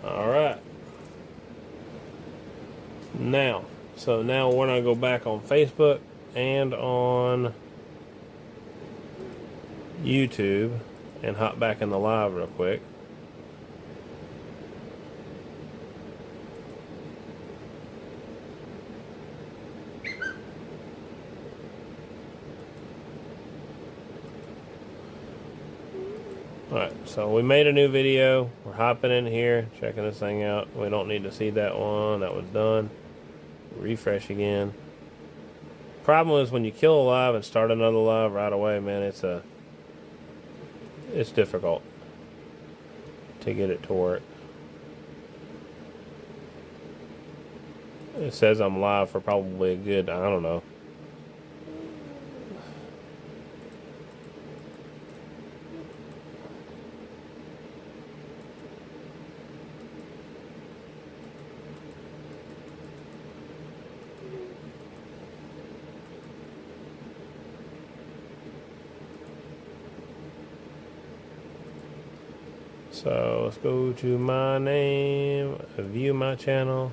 Alright. Now, now we're going to go back on Facebook and on YouTube and hop back in the live real quick. Alright, so we made a new video. We're hopping in here, checking this thing out. We don't need to see that one. That was done. Refresh again. Problem is when you kill a live and start another live right away, man, it's difficult to get it to work. It says I'm live for probably a good, I don't know. So let's go to my name, view my channel,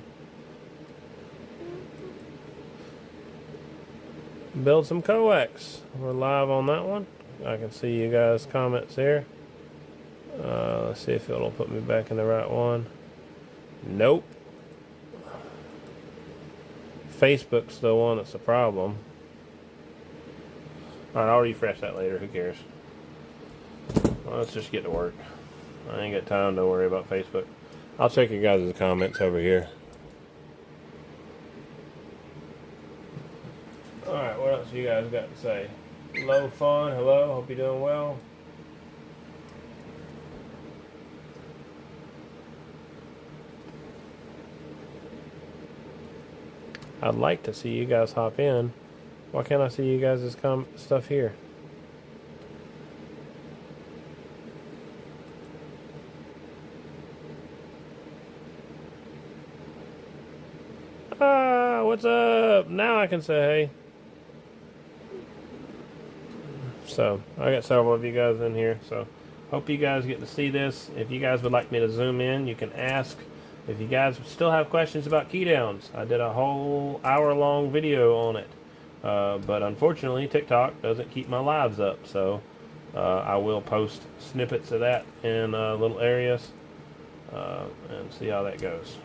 build some Coax. We're live on that one. I can see you guys' comments there. Let's see if it'll put me back in the right one. Nope. Facebook's the one that's the problem. Alright, I'll refresh that later. Who cares? Well, let's just get to work. I ain't got time to worry about Facebook. I'll check your guys' comments over here. Alright, what else you guys got to say? Low Fun, hello, hope you're doing well. I'd like to see you guys hop in. Why can't I see you guys' stuff here? What's up? Now I can say hey. So, I got several of you guys in here, so hope you guys get to see this. If you guys would like me to zoom in, you can ask. If you guys still have questions about keydowns, I did a whole hour-long video on it. But unfortunately, TikTok doesn't keep my lives up, so I will post snippets of that in little areas and see how that goes.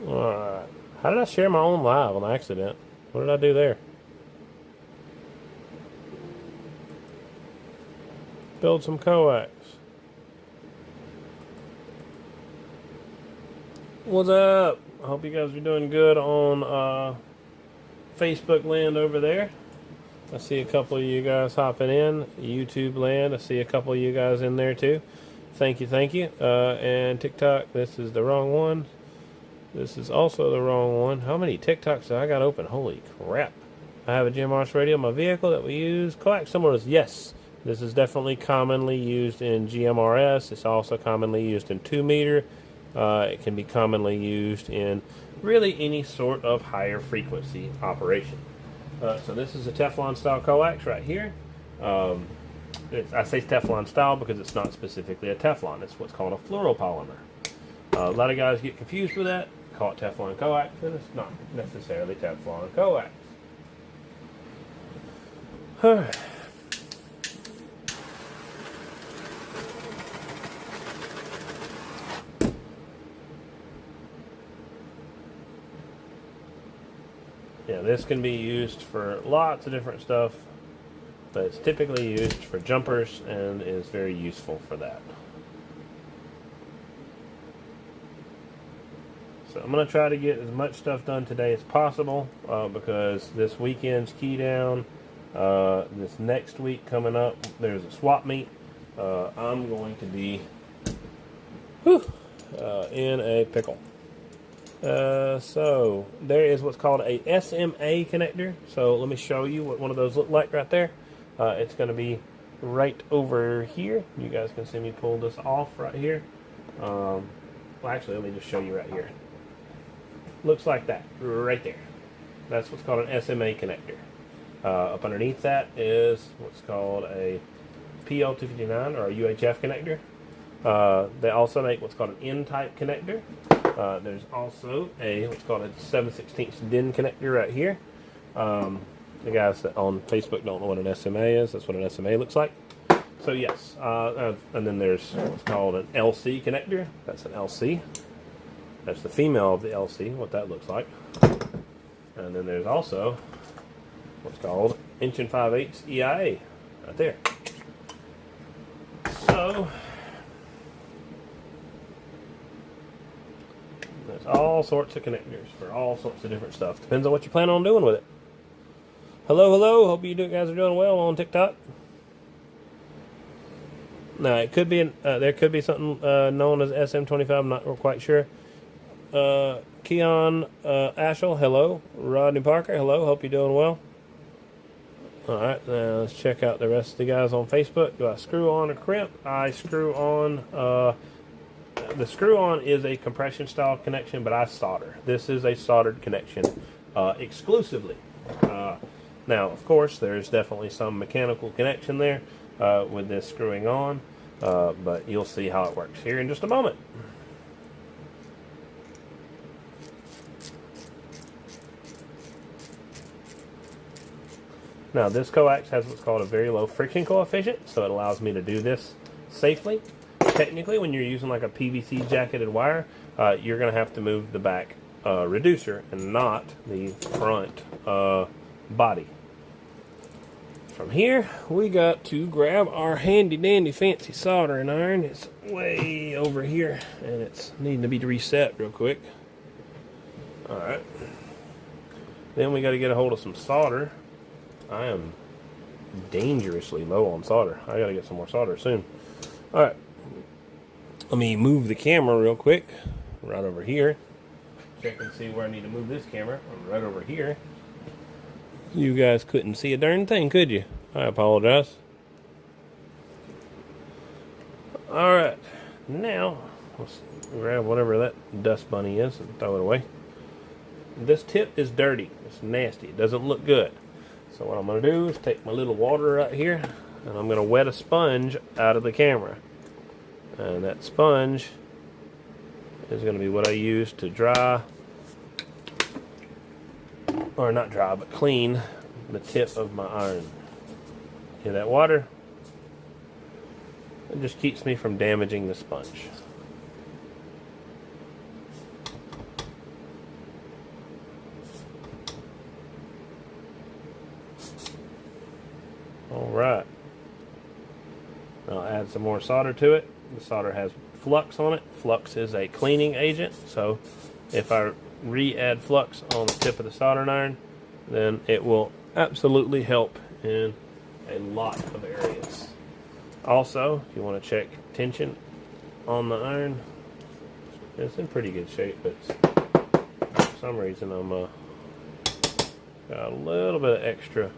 Alright. How did I share my own live on accident? What did I do there? Build some Coax. What's up? I hope you guys are doing good on Facebook land over there. I see a couple of you guys hopping in. YouTube land, I see a couple of you guys in there too. Thank you, thank you. And TikTok, this is the wrong one. This is also the wrong one. How many TikToks do I got open? Holy crap. I have a GMRS radio in my vehicle that we use. Coax symbols, yes. This is definitely commonly used in GMRS. It's also commonly used in 2 meter. It can be commonly used in really any sort of higher frequency operation. So this is a Teflon style coax right here. I say Teflon style because it's not specifically a Teflon. It's what's called a fluoropolymer. A lot of guys get confused with that. Call it Teflon coax, and it's not necessarily Teflon coax. Alright. Yeah, this can be used for lots of different stuff, but it's typically used for jumpers and is very useful for that. So I'm going to try to get as much stuff done today as possible because this weekend's key down. This next week coming up, there's a swap meet. I'm going to be in a pickle. So there is what's called a SMA connector. So let me show you what one of those look like right there. It's going to be right over here. You guys can see me pull this off right here. Well, actually, let me just show you right here. Looks like that right there. That's what's called an SMA connector. Up underneath that is what's called a PL259 or a UHF connector. They also make what's called an N-type connector. There's also a what's called a 7/16 DIN connector right here. The guys that on Facebook don't know what an SMA is. That's what an SMA looks like. So yes, and then there's what's called an LC connector. That's an LC. That's the female of the LC, what that looks like. And then there's also what's called 1 5/8 EIA right there. So there's all sorts of connectors for all sorts of different stuff. Depends on what you plan on doing with it. Hello, hello. Hope you guys are doing well on TikTok. Now it could be there could be something known as SM25. I'm not quite sure. Keon Ashel, hello. Rodney Parker, hello. Hope you're doing well. All right, now let's check out the rest of the guys on Facebook. Do I screw on a crimp? I screw on. The screw on is a compression style connection, but I solder. This is a soldered connection exclusively. Now, of course, there's definitely some mechanical connection there with this screwing on, but you'll see how it works here in just a moment. Now, this coax has what's called a very low friction coefficient, so it allows me to do this safely. Technically, when you're using like a PVC jacketed wire, you're going to have to move the back reducer and not the front body. From here, we got to grab our handy dandy fancy soldering iron. It's way over here, and it's needing to be reset real quick. All right. Then we got to get a hold of some solder. I am dangerously low on solder. I got to get some more solder soon. All right. Let me move the camera real quick. Right over here. Check and see where I need to move this camera. Right over here. You guys couldn't see a darn thing, could you? I apologize. All right. Now, let's grab whatever that dust bunny is and throw it away. This tip is dirty. It's nasty. It doesn't look good. So what I'm going to do is take my little water right here, and I'm going to wet a sponge out of the camera. And that sponge is going to be what I use to dry, or not dry, but clean the tip of my iron. Hear that water? It just keeps me from damaging the sponge. Alright. I'll add some more solder to it. The solder has flux on it. Flux is a cleaning agent, so if I re-add flux on the tip of the soldering iron, then it will absolutely help in a lot of areas. Also, if you want to check tension on the iron, it's in pretty good shape, but for some reason I'm got a little bit of extra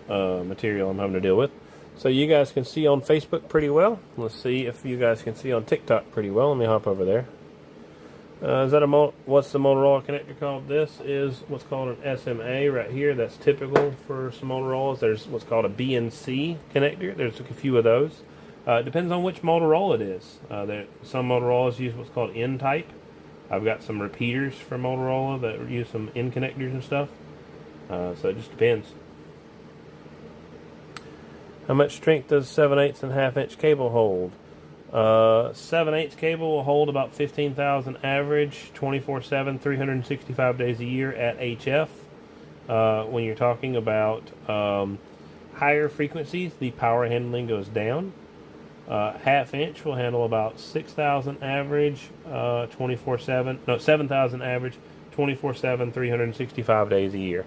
material I'm having to deal with. So you guys can see on Facebook pretty well. Let's see if you guys can see on TikTok pretty well. Let me hop over there. Is that what's the Motorola connector called? This is what's called an SMA right here. That's typical for some Motorola's. There's what's called a BNC connector. There's a few of those. It depends on which Motorola it is. Some Motorola's use what's called N-type. I've got some repeaters from Motorola that use some N connectors and stuff. So it just depends. How much strength does 7/8 and 1/2 inch cable hold? 7/8 cable will hold about 15,000 average, 24/7, 365 days a year at HF. When you're talking about higher frequencies, the power handling goes down. 1/2 inch will handle about 6,000 average, 24/7. No, 7,000 average, 24/7, 365 days a year.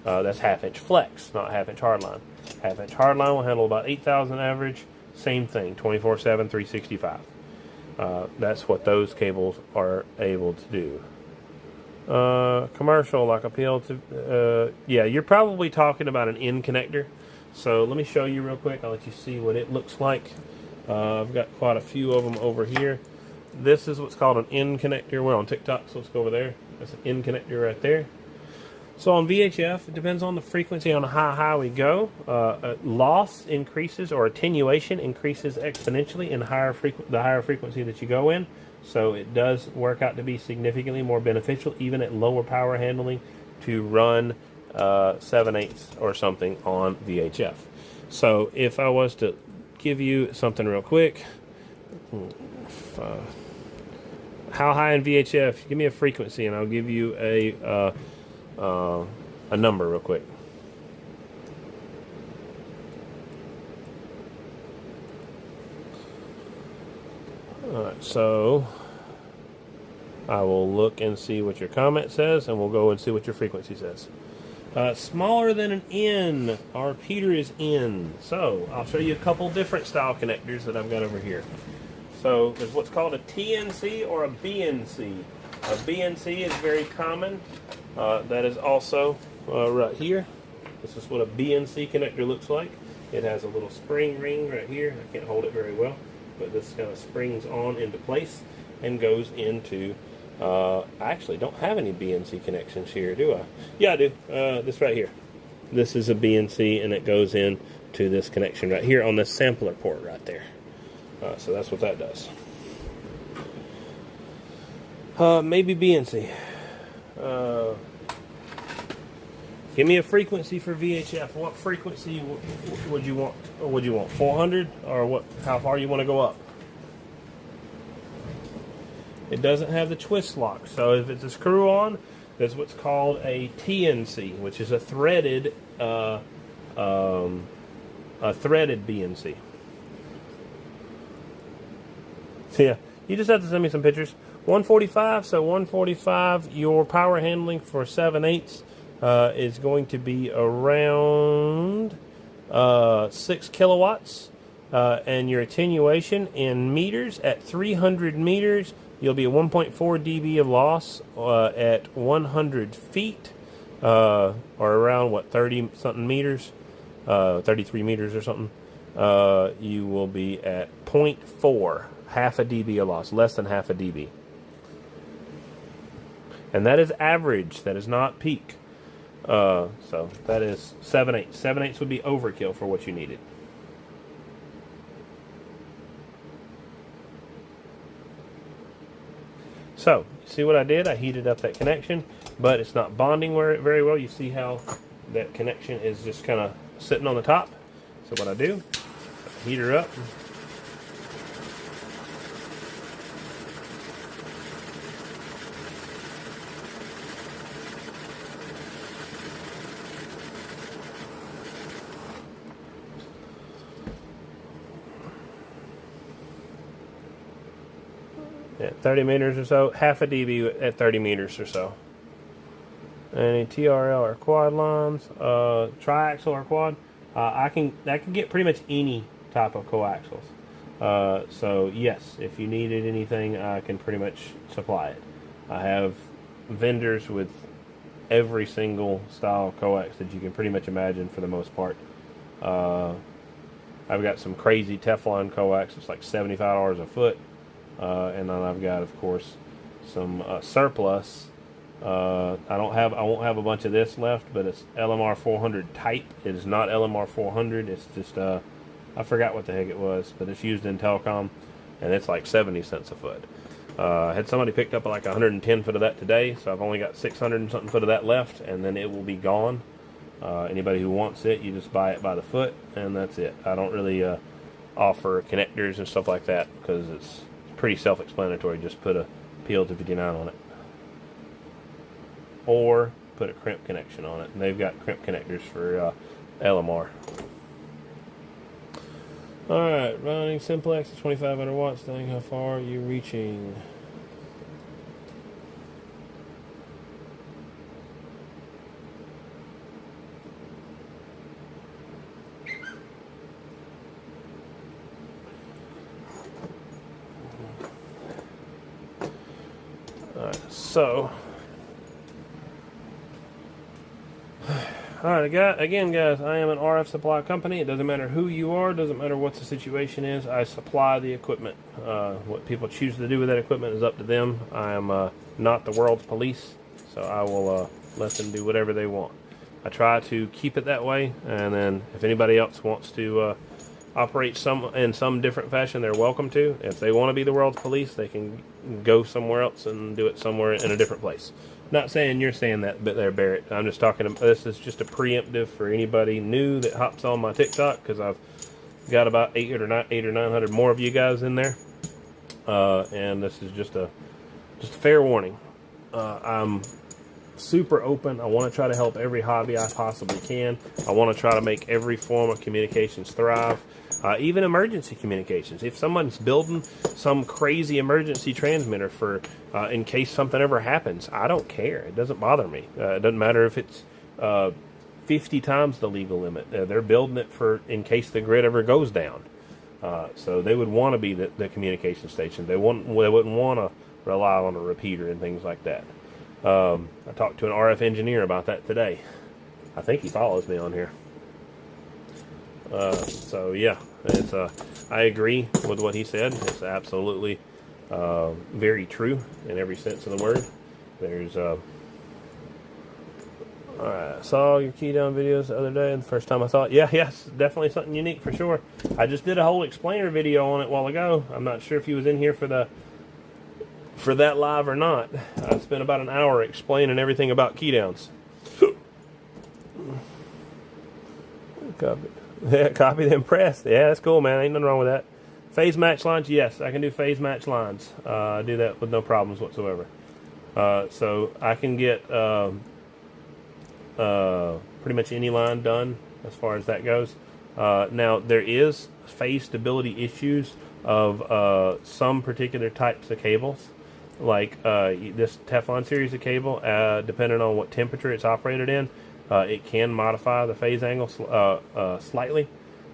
That's 1/2 inch flex, not 1/2 inch hardline. 1/2 inch hardline will handle about 8,000 average. Same thing, 24/7, 365. That's what those cables are able to do. commercial, like appeal to, yeah, you're probably talking about an end connector. So let me show you real quick. I'll let you see what it looks like. I've got quite a few of them over here. This is what's called an end connector. We're on TikTok, so let's go over there. That's an end connector right there. So on VHF, it depends on the frequency on how high we go. Loss increases, or attenuation increases exponentially in the higher frequency that you go in. So it does work out to be significantly more beneficial, even at lower power handling, to run 7/8 or something on VHF. So if I was to give you something real quick, how high in VHF? Give me a frequency, and I'll give you a number real quick. Alright, so I will look and see what your comment says, and we'll go and see what your frequency says. Smaller than an N. Our repeater is N. So I'll show you a couple different style connectors that I've got over here. So there's what's called a TNC or a BNC. A BNC is very common. That is also right here. This is what a BNC connector looks like. It has a little spring ring right here. I can't hold it very well, but this kind of springs on into place and goes into, I actually don't have any BNC connections here, do I? Yeah, I do. This right here. This is a BNC, and it goes in to this connection right here on this sampler port right there. So that's what that does. Maybe BNC. Give me a frequency for VHF. What frequency would you want? Or would you want 400, or what? How far you want to go up? It doesn't have the twist lock, so if it's a screw-on, that's what's called a TNC, which is a threaded BNC. So yeah, you just have to send me some pictures. 145, so 145, your power handling for 7/8 is going to be around 6 kilowatts, and your attenuation in meters at 300 meters, you'll be at 1.4 dB of loss. At 100 feet, or around what, 30 something meters, 33 meters or something, you will be at 0.4, half a dB of loss, less than half a dB. And that is average, that is not peak. So that is 7/8. 7/8 would be overkill for what you needed. So, see what I did? I heated up that connection, but it's not bonding very well. You see how that connection is just kind of sitting on the top. So what I do, heat her up. At 30 meters or so, half a dB at 30 meters or so. Any TRL or quad lines, triaxle or quad, I can get pretty much any type of coaxials. So yes, if you needed anything, I can pretty much supply it. I have vendors with every single style of coax that you can pretty much imagine for the most part. I've got some crazy Teflon coax. It's like $75 a foot. And then I've got, of course, some surplus. I won't have a bunch of this left, but it's LMR 400 type. It is not LMR 400. It's just I forgot what the heck it was, but it's used in telecom, and it's like 70 cents a foot. I had somebody picked up like 110 foot of that today, so I've only got 600 and something foot of that left, and then it will be gone. Anybody who wants it, you just buy it by the foot, and that's it. I don't really offer connectors and stuff like that because it's pretty self-explanatory. Just put a PL259 on it, or put a crimp connection on it. And they've got crimp connectors for LMR. Alright, running simplex at 2500 watts. Telling how far you're reaching. Alright, so Alright, again, guys, I am an RF supply company. It doesn't matter who you are, doesn't matter what the situation is. I supply the equipment. What people choose to do with that equipment is up to them. I am not the world's police, so I will let them do whatever they want. I try to keep it that way, and then if anybody else wants to operate in some different fashion, they're welcome to. If they want to be the world's police, they can go somewhere else and do it somewhere in a different place. Not saying you're saying that, but there, Barrett. I'm just talking. This is just a preemptive for anybody new that hops on my TikTok, because I've got about 800 or 900 more of you guys in there, and this is just a fair warning. I'm super open. I want to try to help every hobby I possibly can. I want to try to make every form of communications thrive. Even emergency communications. If someone's building some crazy emergency transmitter for in case something ever happens, I don't care. It doesn't bother me. It doesn't matter if it's 50 times the legal limit. They're building it for in case the grid ever goes down. So they would want to be the communication station. They wouldn't want to rely on a repeater and things like that. I talked to an RF engineer about that today. I think he follows me on here. So yeah, it's I agree with what he said. It's absolutely very true in every sense of the word. There's I saw your key down videos the other day, and the first time I saw it, yes, definitely something unique for sure. I just did a whole explainer video on it a while ago. I'm not sure if he was in here for that live or not. I spent about an hour explaining everything about key downs. Copy then press. Yeah, that's cool, man. Ain't nothing wrong with that. Phase match lines, yes, I can do phase match lines. I do that with no problems whatsoever. So I can get pretty much any line done as far as that goes. Now, there is phase stability issues of some particular types of cables. Like this Teflon series of cable, depending on what temperature it's operated in, it can modify the phase angle slightly,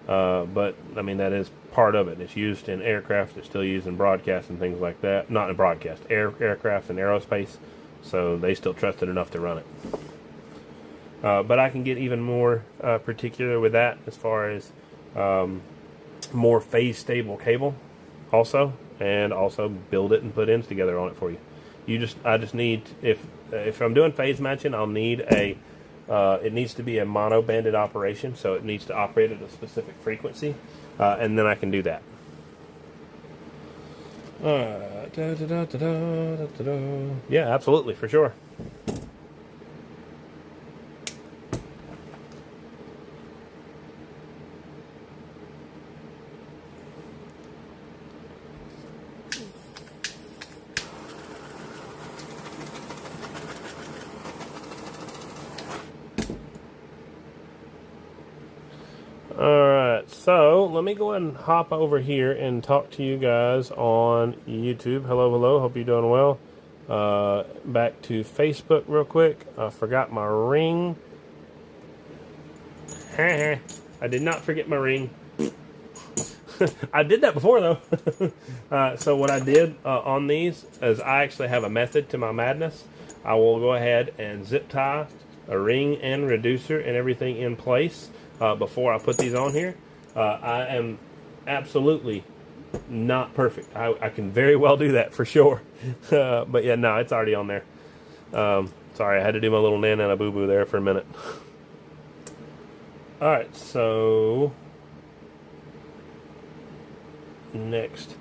but I mean that is part of it. It's used in aircraft. It's still used in broadcast and things like that. Not in broadcast, aircraft and aerospace. So they still trust it enough to run it. But I can get even more particular with that as far as more phase stable cable, also, and also build it and put ends together on it for you. I just need, if I'm doing phase matching, I'll need it needs to be a mono banded operation, so it needs to operate at a specific frequency, and then I can do that. Yeah, absolutely, for sure. Alright, so let me go ahead and hop over here and talk to you guys on YouTube. Hello, hope you're doing well. Back to Facebook real quick. I forgot my ring. I did not forget my ring. I did that before though. So what I did on these is I actually have a method to my madness. I will go ahead and zip tie a ring and reducer and everything in place before I put these on here. I am absolutely not perfect. I can very well do that for sure. But yeah, no, it's already on there. Sorry, I had to do my little nana boo-boo there for a minute. Alright, so next.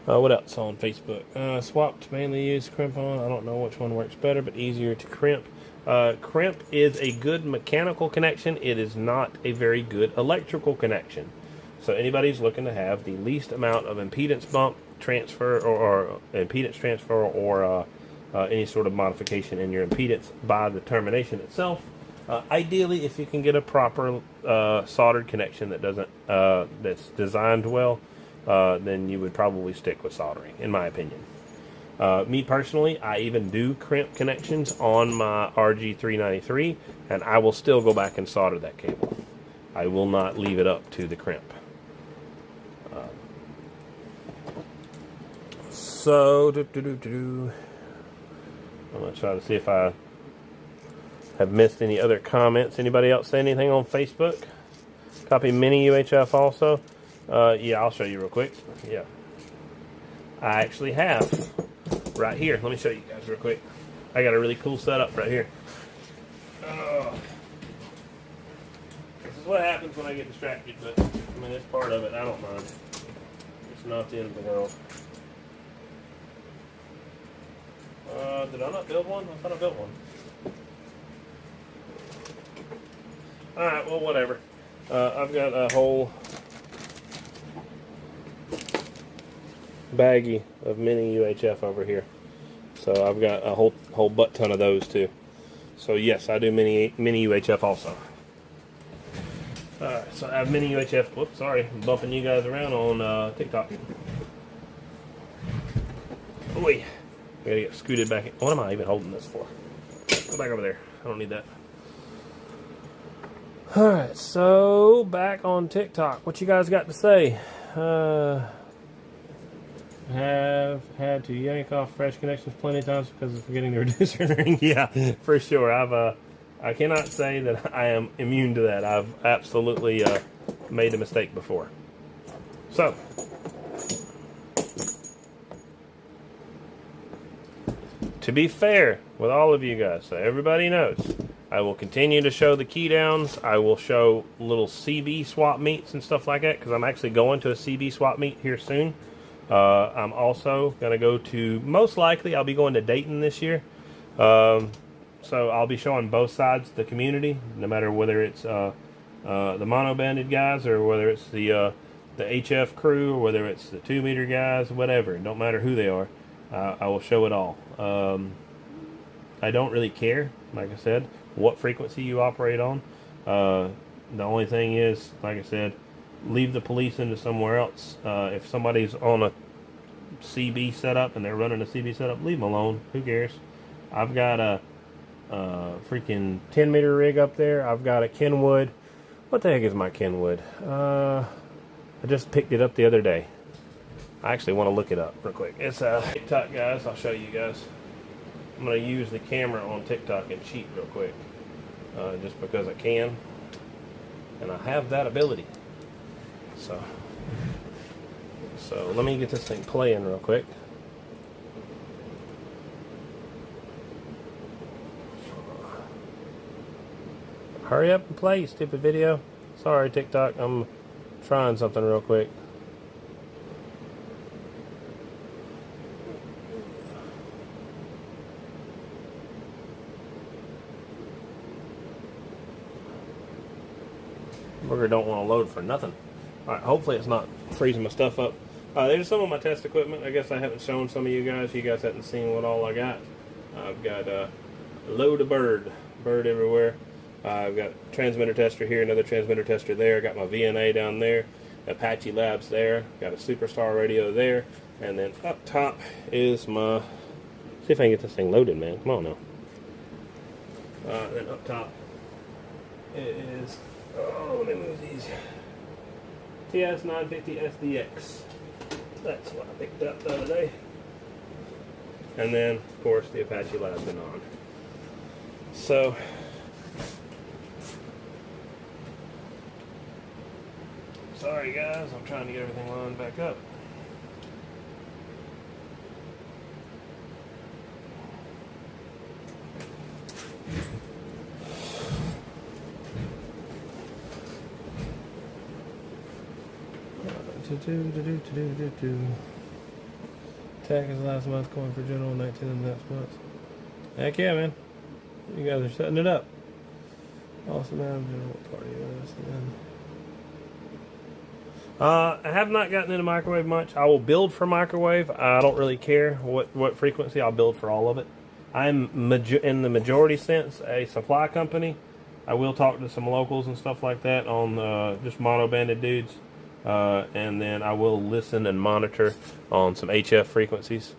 What else on Facebook? Swapped, mainly use crimp on. I don't know which one works better, but easier to crimp. Crimp is a good mechanical connection. It is not a very good electrical connection. So anybody's looking to have the least amount of impedance bump transfer or impedance transfer or any sort of modification in your impedance by the termination itself. Ideally, if you can get a proper soldered connection that doesn't that's designed well, then you would probably stick with soldering, in my opinion. Me personally, I even do crimp connections on my RG393, and I will still go back and solder that cable. I will not leave it up to the crimp. So, I'm going to try to see if I have missed any other comments. Anybody else say anything on Facebook? Copy mini UHF also. Yeah, I'll show you real quick. Yeah, I actually have right here. Let me show you guys real quick. I got a really cool setup right here. This is what happens when I get distracted, but I mean, it's part of it. I don't mind. It's not the end of the world. Did I not build one? I thought I built one. Alright, well, whatever. I've got a whole baggie of mini UHF over here. So I've got a whole butt ton of those too. So yes, I do mini UHF also. Alright, so I have mini UHF. Whoops, sorry, I'm bumping you guys around on TikTok. Oi. I gotta get scooted back in. What am I even holding this for? Go back over there. I don't need that. Alright, so back on TikTok. What you guys got to say? Have had to yank off fresh connections plenty of times because of forgetting the reducer in the ring. Yeah, for sure. I cannot say that I am immune to that. I've absolutely made a mistake before. So, to be fair with all of you guys, so everybody knows, I will continue to show the key downs. I will show little CB swap meets and stuff like that because I'm actually going to a CB swap meet here soon. I'm also going to go to, most likely, I'll be going to Dayton this year. So I'll be showing both sides of the community, no matter whether it's the mono-banded guys or whether it's the HF crew or whether it's the 2-meter guys, whatever. It don't matter who they are. I will show it all. I don't really care, like I said, what frequency you operate on. The only thing is, like I said, leave the police into somewhere else. If somebody's on a CB setup and they're running a CB setup, leave them alone. Who cares? I've got a freaking 10-meter rig up there. I've got a Kenwood. What the heck is my Kenwood? I just picked it up the other day. I actually want to look it up real quick. It's TikTok, guys. I'll show you guys. I'm going to use the camera on TikTok and cheat real quick. Just because I can. And I have that ability. So let me get this thing playing real quick. Hurry up and play, you stupid video. Sorry, TikTok. I'm trying something real quick. Burger don't want to load for nothing. Alright, hopefully it's not freezing my stuff up. There's some of my test equipment. I guess I haven't shown some of you guys. You guys haven't seen what all I got. I've got a load of bird everywhere. I've got a transmitter tester here, another transmitter tester there. I got my VNA down there, Apache Labs there. Got a Superstar radio there. And then up top is my... See if I can get this thing loaded, man. Come on now. Then up top is... Oh, let me move these. TS950 SDX. That's what I picked up the other day. And then, of course, the Apache Labs been on. So, sorry guys, I'm trying to get everything lined back up. Tag is last month, going for general 19 and next month. Heck yeah, man. You guys are setting it up. Awesome, man. General party. I have not gotten into microwave much. I will build for microwave. I don't really care what frequency. I'll build for all of it. I'm in the majority sense a supply company. I will talk to some locals and stuff like that on just mono-banded dudes. And then I will listen and monitor on some HF frequencies.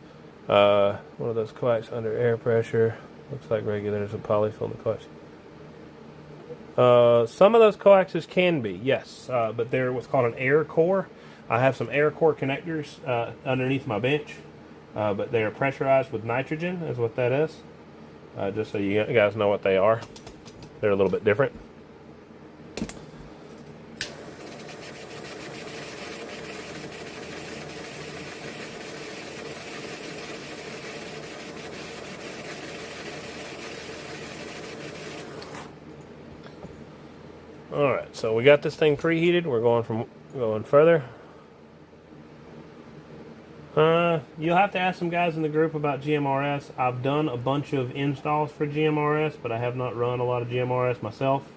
One of those coax under air pressure. Looks like regulators of polyfill in the coax. Some of those coaxes can be, yes. But they're what's called an air core. I have some air core connectors underneath my bench. But they are pressurized with nitrogen, is what that is. Just so you guys know what they are. They're a little bit different. All right, so we got this thing preheated. We're going further. You'll have to ask some guys in the group about GMRS. I've done a bunch of installs for GMRS, but I have not run a lot of GMRS myself.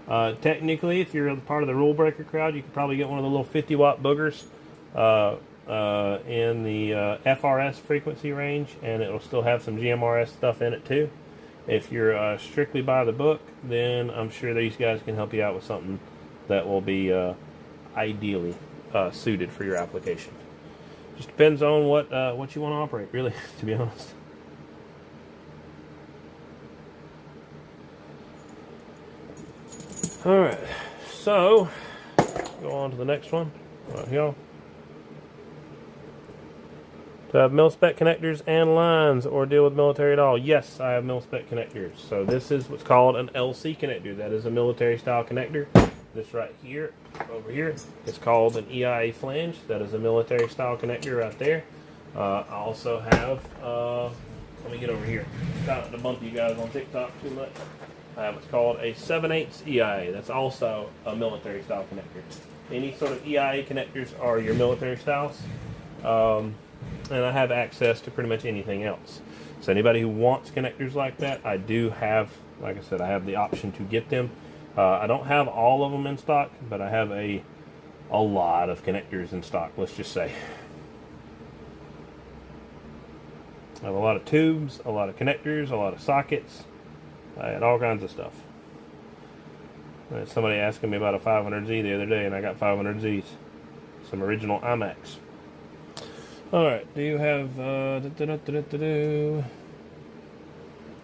Technically, if you're part of the rule breaker crowd, you could probably get one of the little 50-watt boogers in the FRS frequency range, and it'll still have some GMRS stuff in it too. If you're strictly by the book, then I'm sure these guys can help you out with something that will be ideally suited for your application. Just depends on what you want to operate, really, to be honest. All right, so go on to the next one right here. Do I have mil-spec connectors and lines or deal with military at all? Yes, I have mil-spec connectors. So this is what's called an LC connector. That is a military style connector. This right here, over here, is called an EIA flange. That is a military style connector right there. I also have, let me get over here. Trying not to bump you guys on TikTok too much. I have what's called a 7/8 EIA. That's also a military style connector. Any sort of EIA connectors are your military styles. And I have access to pretty much anything else. So anybody who wants connectors like that, I do have, like I said, I have the option to get them. I don't have all of them in stock, but I have a lot of connectors in stock, let's just say. I have a lot of tubes, a lot of connectors, a lot of sockets, and all kinds of stuff. Somebody asking me about a 500Z the other day, and I got 500Zs. Some original IMAX. Alright, do you have,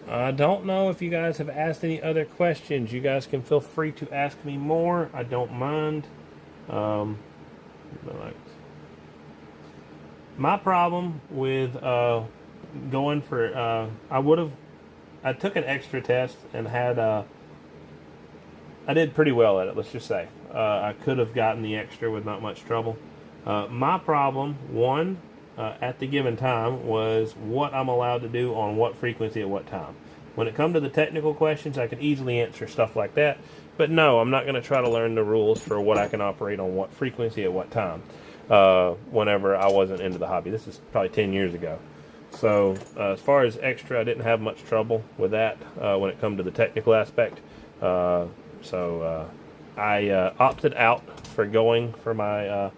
I don't know if you guys have asked any other questions. You guys can feel free to ask me more. I don't mind. My problem with going for, I took an extra test and had, I did pretty well at it, let's just say. I could have gotten the extra with not much trouble. My problem, one, at the given time, was what I'm allowed to do on what frequency at what time. When it comes to the technical questions, I could easily answer stuff like that. But no, I'm not going to try to learn the rules for what I can operate on what frequency at what time whenever I wasn't into the hobby. This is probably 10 years ago. So as far as extra, I didn't have much trouble with that when it comes to the technical aspect. I opted out for going for my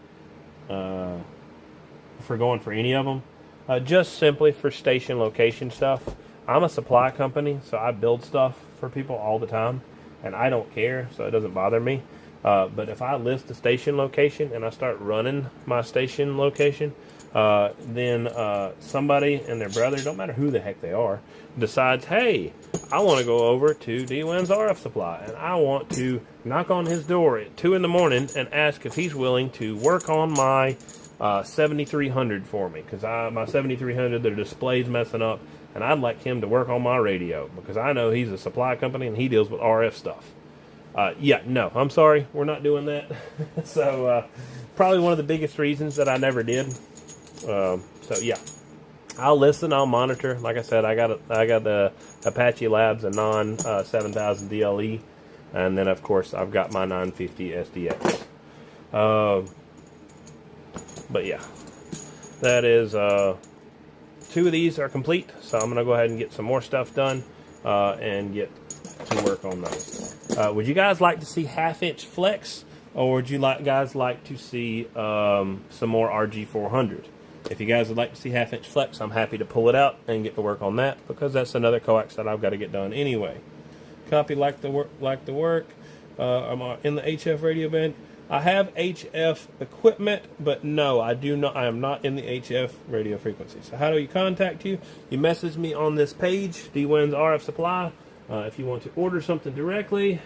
for any of them, just simply for station location stuff. I'm a supply company, so I build stuff for people all the time, and I don't care, so it doesn't bother me. But if I list a station location and I start running my station location, then somebody and their brother, don't matter who the heck they are, decides, hey, I want to go over to D-Win's RF Supply, and I want to knock on his door at 2 in the morning and ask if he's willing to work on my 7300 for me, because my 7300, their display's messing up, and I'd like him to work on my radio, because I know he's a supply company and he deals with RF stuff. Yeah, no, I'm sorry, we're not doing that. So, probably one of the biggest reasons that I never did. So yeah, I'll listen, I'll monitor. Like I said, I got the Apache Labs, a non 7000 DLE, and then of course I've got my 950 SDX. But yeah, that is 2 of these are complete, so I'm gonna go ahead and get some more stuff done and get to work on those. Would you guys like to see 1/2-inch flex, or would you guys like to see some more RG400? If you guys would like to see 1/2-inch flex, I'm happy to pull it out and get to work on that, because that's another coax that I've got to get done anyway. Copy, like the work. I'm in the HF radio band. I have HF equipment, but no, I am not in the HF radio frequency. So how do you contact you? You message me on this page, D-Win's RF Supply. If you want to order something directly,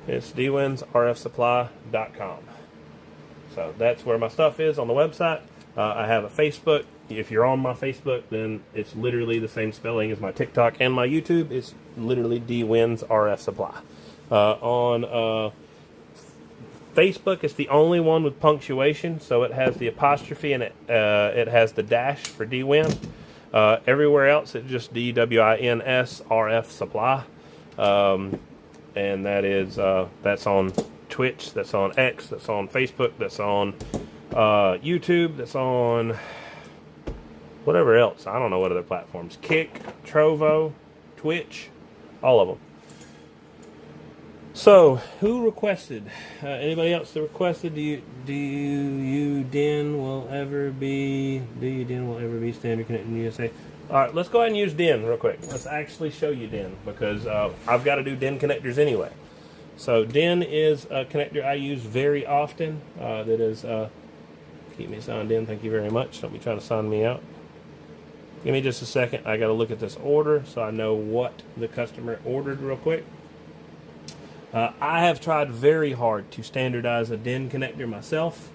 it's dwinsrfsupply.com. So that's where my stuff is on the website. I have a Facebook. If you're on my Facebook, then it's literally the same spelling as my TikTok and my YouTube. It's literally D-Win's RF Supply. On Facebook, it's the only one with punctuation, so it has the apostrophe and it has the dash for D-Win. Everywhere else, it's just DWINS RF Supply, and that's on Twitch, that's on X, that's on Facebook, that's on YouTube, that's on whatever else. I don't know what other platforms. Kick, Trovo, Twitch, all of them. So, who requested? Anybody else that requested? Do you DIN will ever be standard connected in the USA? All right, let's go ahead and use DIN real quick. Let's actually show you DIN because I've got to do DIN connectors anyway. So DIN is a connector I use very often. That is, keep me signed in. Thank you very much. Don't be trying to sign me out. Give me just a second. I got to look at this order so I know what the customer ordered real quick. I have tried very hard to standardize a DIN connector myself.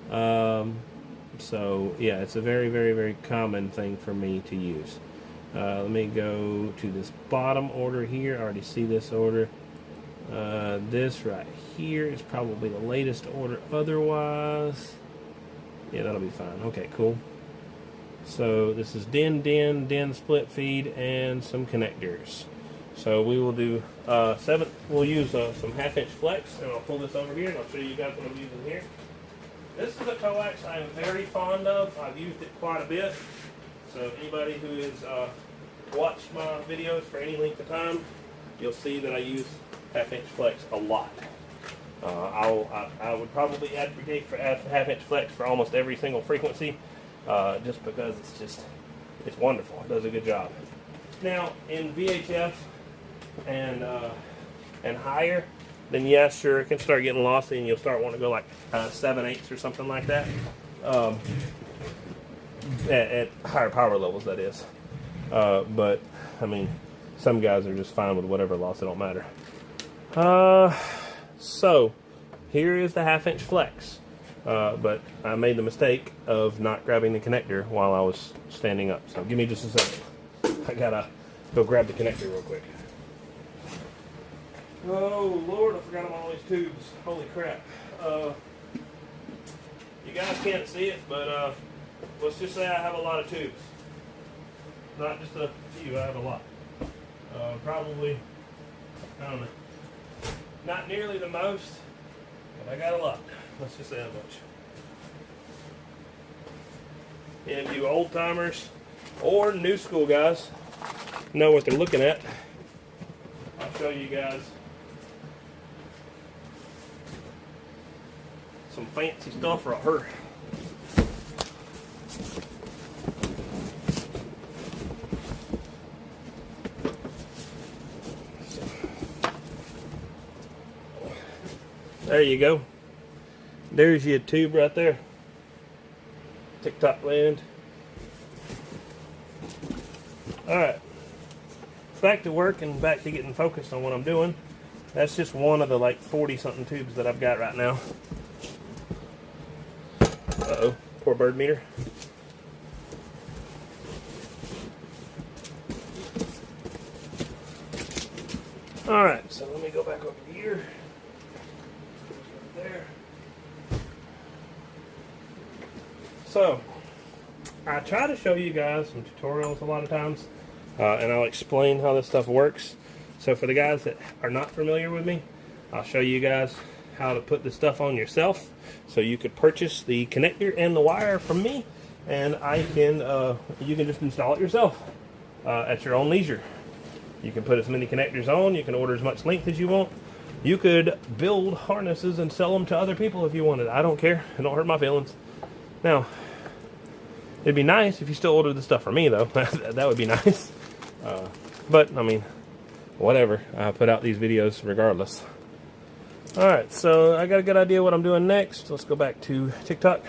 So yeah, it's a very, very, very common thing for me to use. Let me go to this bottom order here. I already see this order. This right here is probably the latest order. Otherwise, yeah, that'll be fine. Okay, cool. So this is DIN split feed, and some connectors. So we will do we'll use some 1/2-inch flex, and I'll pull this over here and I'll show you guys what I'm using here. This is a coax I'm very fond of. I've used it quite a bit. So anybody who has watched my videos for any length of time, you'll see that I use 1/2-inch flex a lot. I would probably advocate for 1/2-inch flex for almost every single frequency, just because it's wonderful. It does a good job. Now in VHF and higher, then yeah, sure, it can start getting lossy and you'll start wanting to go like 7/8 or something like that. At higher power levels, that is. But I mean, some guys are just fine with whatever loss, it don't matter. So here is the 1/2-inch flex. But I made the mistake of not grabbing the connector while I was standing up. So give me just a second. I gotta go grab the connector real quick. Oh Lord, I forgot about all these tubes. Holy crap. You guys can't see it, but let's just say I have a lot of tubes. Not just a few, I have a lot. Probably, I don't know, not nearly the most, but I got a lot. Let's just say that much. And if you old timers or new school guys know what they're looking at, I'll show you guys some fancy stuff right here. There you go. There's your tube right there. TikTok land. Alright. Back to work and back to getting focused on what I'm doing. That's just one of the like 40 something tubes that I've got right now. Uh-oh. Poor bird meter. Alright, so let me go back over here. There. So, I try to show you guys some tutorials a lot of times, and I'll explain how this stuff works. So for the guys that are not familiar with me, I'll show you guys how to put this stuff on yourself. So you could purchase the connector and the wire from me, and you can just install it yourself at your own leisure. You can put as many connectors on, you can order as much length as you want. You could build harnesses and sell them to other people if you wanted. I don't care. It don't hurt my feelings. Now, it'd be nice if you still ordered the stuff from me, though. That would be nice. But, I mean, whatever. I put out these videos regardless. Alright, so I got a good idea what I'm doing next. Let's go back to TikTok.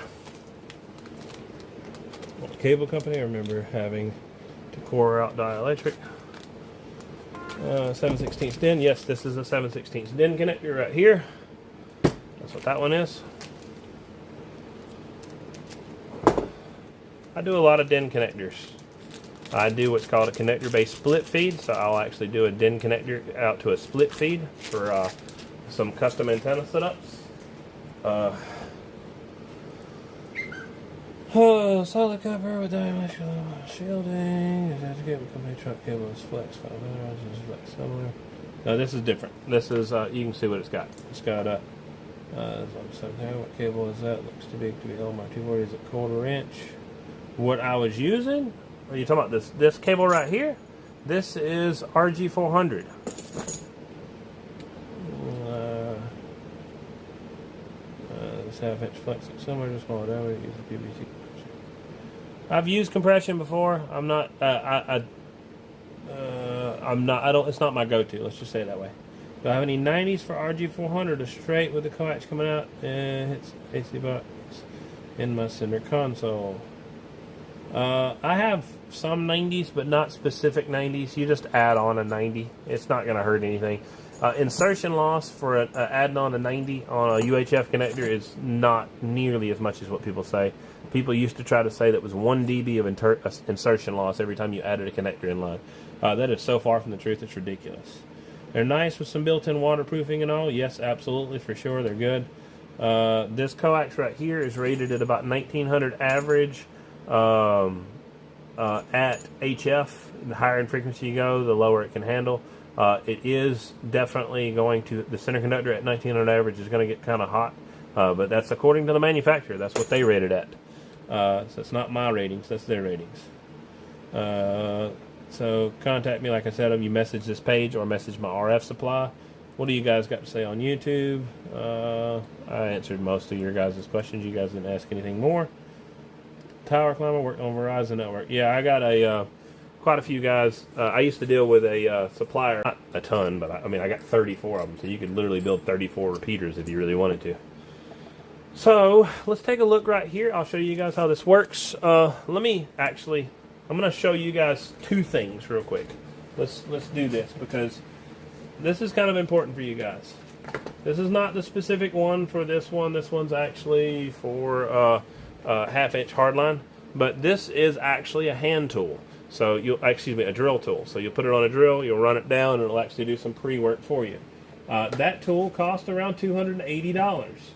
Cable company, I remember having to core out dielectric. 7/16 DIN. Yes, this is a 7/16 DIN connector right here. That's what that one is. I do a lot of DIN connectors. I do what's called a connector-based split feed, so I'll actually do a DIN connector out to a split feed for some custom antenna setups. Solid copper with dimensional shielding. Company truck cable is flex 5 is flex similar. No, this is different. This is you can see what it's got. It's got a what cable is that? Looks too big to be held. My 240 is a 1/4 inch. What I was using? Are you talking about this cable right here? This is RG400. This 1/2 inch flex similar to small diameter. Use the PVC compression. I've used compression before. I'm not. I'm not. I don't. It's not my go-to. Let's just say it that way. Do I have any 90s for RG400? A straight with the coax coming out and hits AC box in my center console. I have some 90s, but not specific 90s. You just add on a 90. It's not going to hurt anything. Insertion loss for adding on a 90 on a UHF connector is not nearly as much as what people say. People used to try to say that was 1 dB of insertion loss every time you added a connector in line. That is so far from the truth, it's ridiculous. They're nice with some built-in waterproofing and all. Yes, absolutely, for sure, they're good. This coax right here is rated at about 1900 average at HF. The higher in frequency you go, the lower it can handle. It is definitely going to, the center conductor at 1900 average is going to get kind of hot, but that's according to the manufacturer. That's what they rated at. So it's not my ratings, that's their ratings. So contact me, like I said, you message this page or message my RF supply. What do you guys got to say on YouTube? I answered most of your guys' questions. You guys didn't ask anything more. Tower climber, worked on Verizon network. Yeah, I got quite a few guys. I used to deal with a supplier, not a ton, but I mean I got 34 of them, so you could literally build 34 repeaters if you really wanted to. So let's take a look right here. I'll show you guys how this works. I'm going to show you guys two things real quick. Let's do this because this is kind of important for you guys. This is not the specific one for this one. This one's actually for 1/2 inch hardline, but this is actually a hand tool. So a drill tool. So you'll put it on a drill, you'll run it down, and it'll actually do some pre-work for you. That tool costs around $280.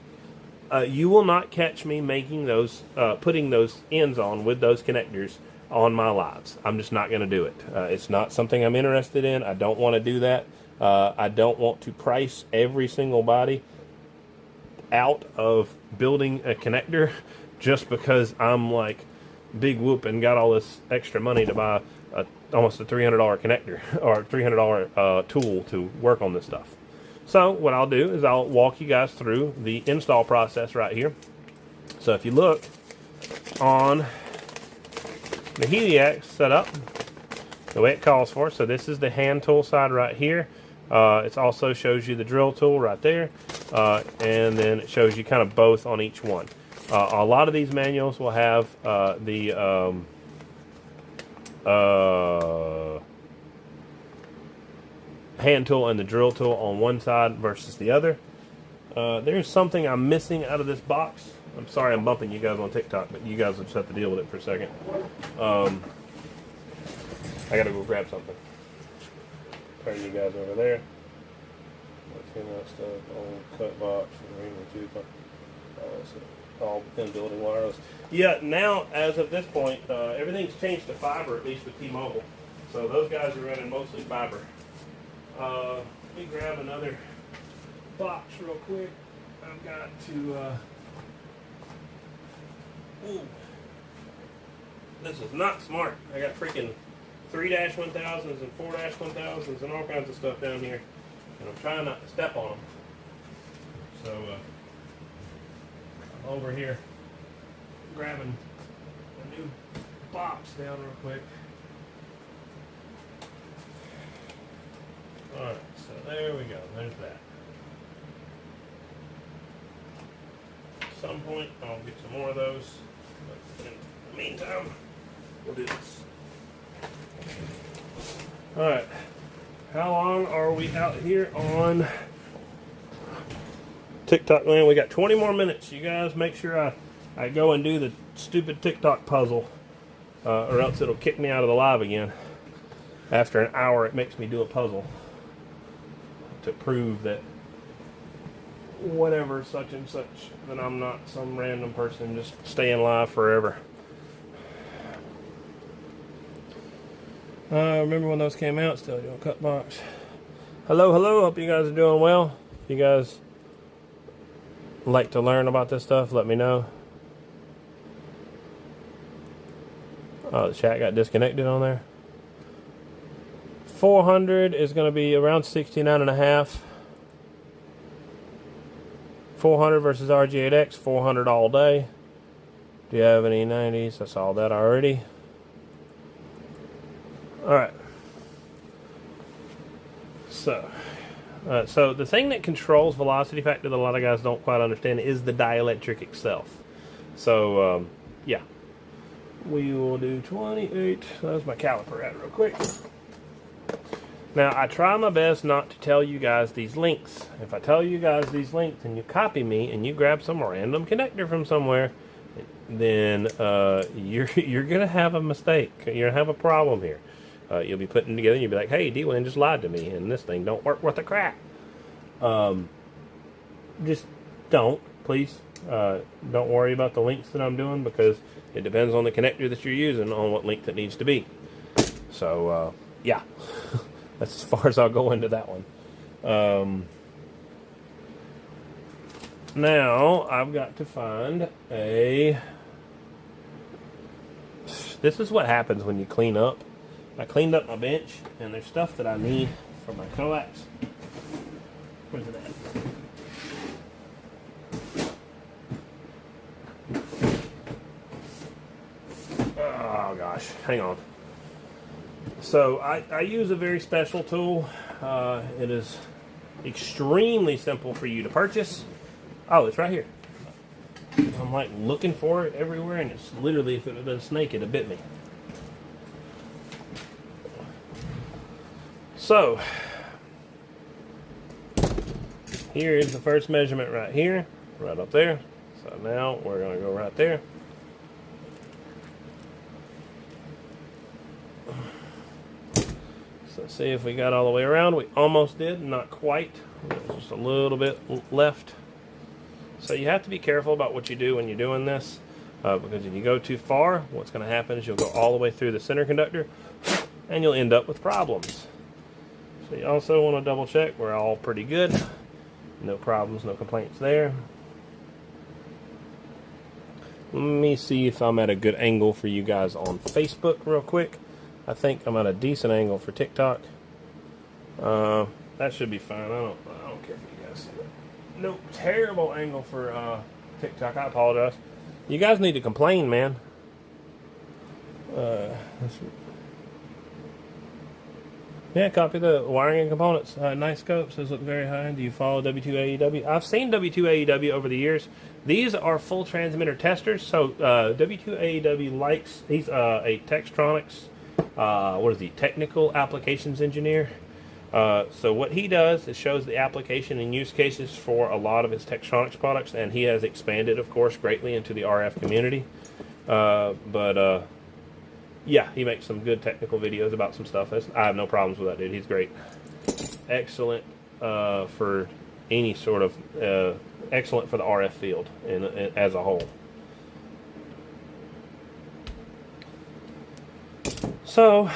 You will not catch me making those, putting those ends on with those connectors on my lives. I'm just not going to do it. It's not something I'm interested in. I don't want to do that. I don't want to price every single body out of building a connector just because I'm like big whoop and got all this extra money to buy almost a $300 connector or $300 tool to work on this stuff. So what I'll do is I'll walk you guys through the install process right here. So if you look on the Heliax setup, the way it calls for, so this is the hand tool side right here. It also shows you the drill tool right there, and then it shows you kind of both on each one. A lot of these manuals will have the hand tool and the drill tool on one side versus the other. There's something I'm missing out of this box. I'm sorry I'm bumping you guys on TikTok, but you guys will just have to deal with it for a second. I gotta go grab something. Turn you guys over there. Let's get that stuff on cut box all in building wireless. Yeah, now as of this point, everything's changed to fiber, at least with T-Mobile. So those guys are running mostly fiber. Let me grab another box real quick. I've got to. Ooh, this is not smart. I got freaking 3-1000s and 4-1000s and all kinds of stuff down here, and I'm trying not to step on them. So I'm over here grabbing a new box down real quick. Alright, so there we go. There's that. At some point, I'll get some more of those. But in the meantime, we'll do this. Alright. How long are we out here on TikTok land? We got 20 more minutes. You guys make sure I go and do the stupid TikTok puzzle. or else it'll kick me out of the live again. After an hour, it makes me do a puzzle to prove that whatever such and such, that I'm not some random person just staying live forever. Remember when those came out? Still doing cut box. Hello, hello. Hope you guys are doing well. If you guys like to learn about this stuff, let me know. Oh, the chat got disconnected on there. 400 is going to be around 69.5. 400 versus RG8X, 400 all day. Do you have any 90s? I saw that already. Alright. So the thing that controls velocity factor that a lot of guys don't quite understand is the dielectric itself. So, yeah. We will do 28. That's my caliper out real quick. Now, I try my best not to tell you guys these links. If I tell you guys these links and you copy me and you grab some random connector from somewhere, then you're going to have a mistake. You're going to have a problem here. You'll be putting together and you'll be like, hey, D-Win just lied to me and this thing don't work worth a crap. Just don't, please. Don't worry about the links that I'm doing because it depends on the connector that you're using on what link that needs to be. So, yeah. That's as far as I'll go into that one. Now, I've got to find a... This is what happens when you clean up. I cleaned up my bench, and there's stuff that I need for my coax. Where's it at? Oh, gosh. Hang on. So I use a very special tool. It is extremely simple for you to purchase. Oh, it's right here. I'm like looking for it everywhere, and it's literally, if it had been a snake, it'd have bit me. So here is the first measurement right here, right up there. So now we're going to go right there. So see if we got all the way around. We almost did, not quite. There's just a little bit left. So you have to be careful about what you do when you're doing this, because if you go too far, what's going to happen is you'll go all the way through the center conductor, and you'll end up with problems. So you also want to double check we're all pretty good. No problems, no complaints there. Let me see if I'm at a good angle for you guys on Facebook real quick. I think I'm at a decent angle for TikTok. That should be fine. I don't care if you guys see it. Nope, terrible angle for TikTok. I apologize. You guys need to complain, man. Yeah, copy the wiring and components. Nice scope. Says look very high. Do you follow W2AEW? I've seen W2AEW over the years. These are full transmitter testers. So W2AEW likes. He's a Textronics. What is he? Technical applications engineer. So what he does is shows the application and use cases for a lot of his Textronics products, and he has expanded, of course, greatly into the RF community. Yeah, he makes some good technical videos about some stuff. I have no problems with that dude. He's great. Excellent for any sort of excellent for the RF field as a whole. So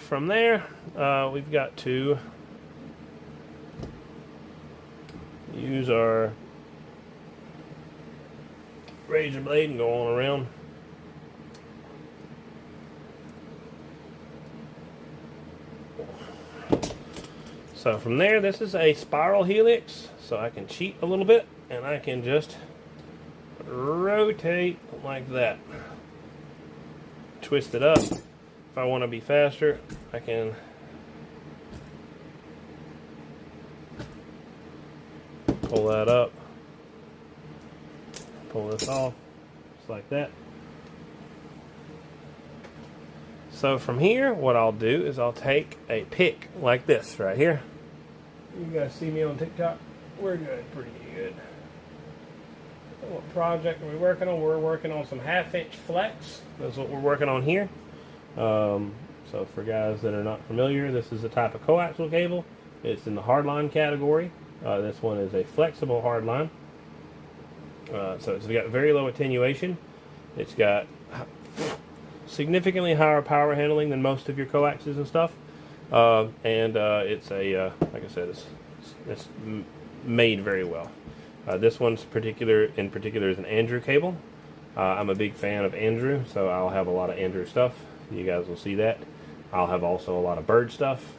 from there, we've got to use our razor blade and go on around. So from there, this is a spiral helix, so I can cheat a little bit and I can just rotate like that. Twist it up. If I want to be faster, I can pull that up, pull this off, just like that. So from here, what I'll do is I'll take a pick like this right here. You guys see me on TikTok? We're doing pretty good. What project are we working on? We're working on some 1/2-inch flex. That's what we're working on here. So for guys that are not familiar, this is a type of coaxial cable. It's in the hardline category. This one is a flexible hardline. So it's got very low attenuation. It's got significantly higher power handling than most of your coaxes and stuff. It's a, like I said, it's made very well. This one's in particular is an Andrew cable. I'm a big fan of Andrew, so I'll have a lot of Andrew stuff. You guys will see that. I'll have also a lot of bird stuff.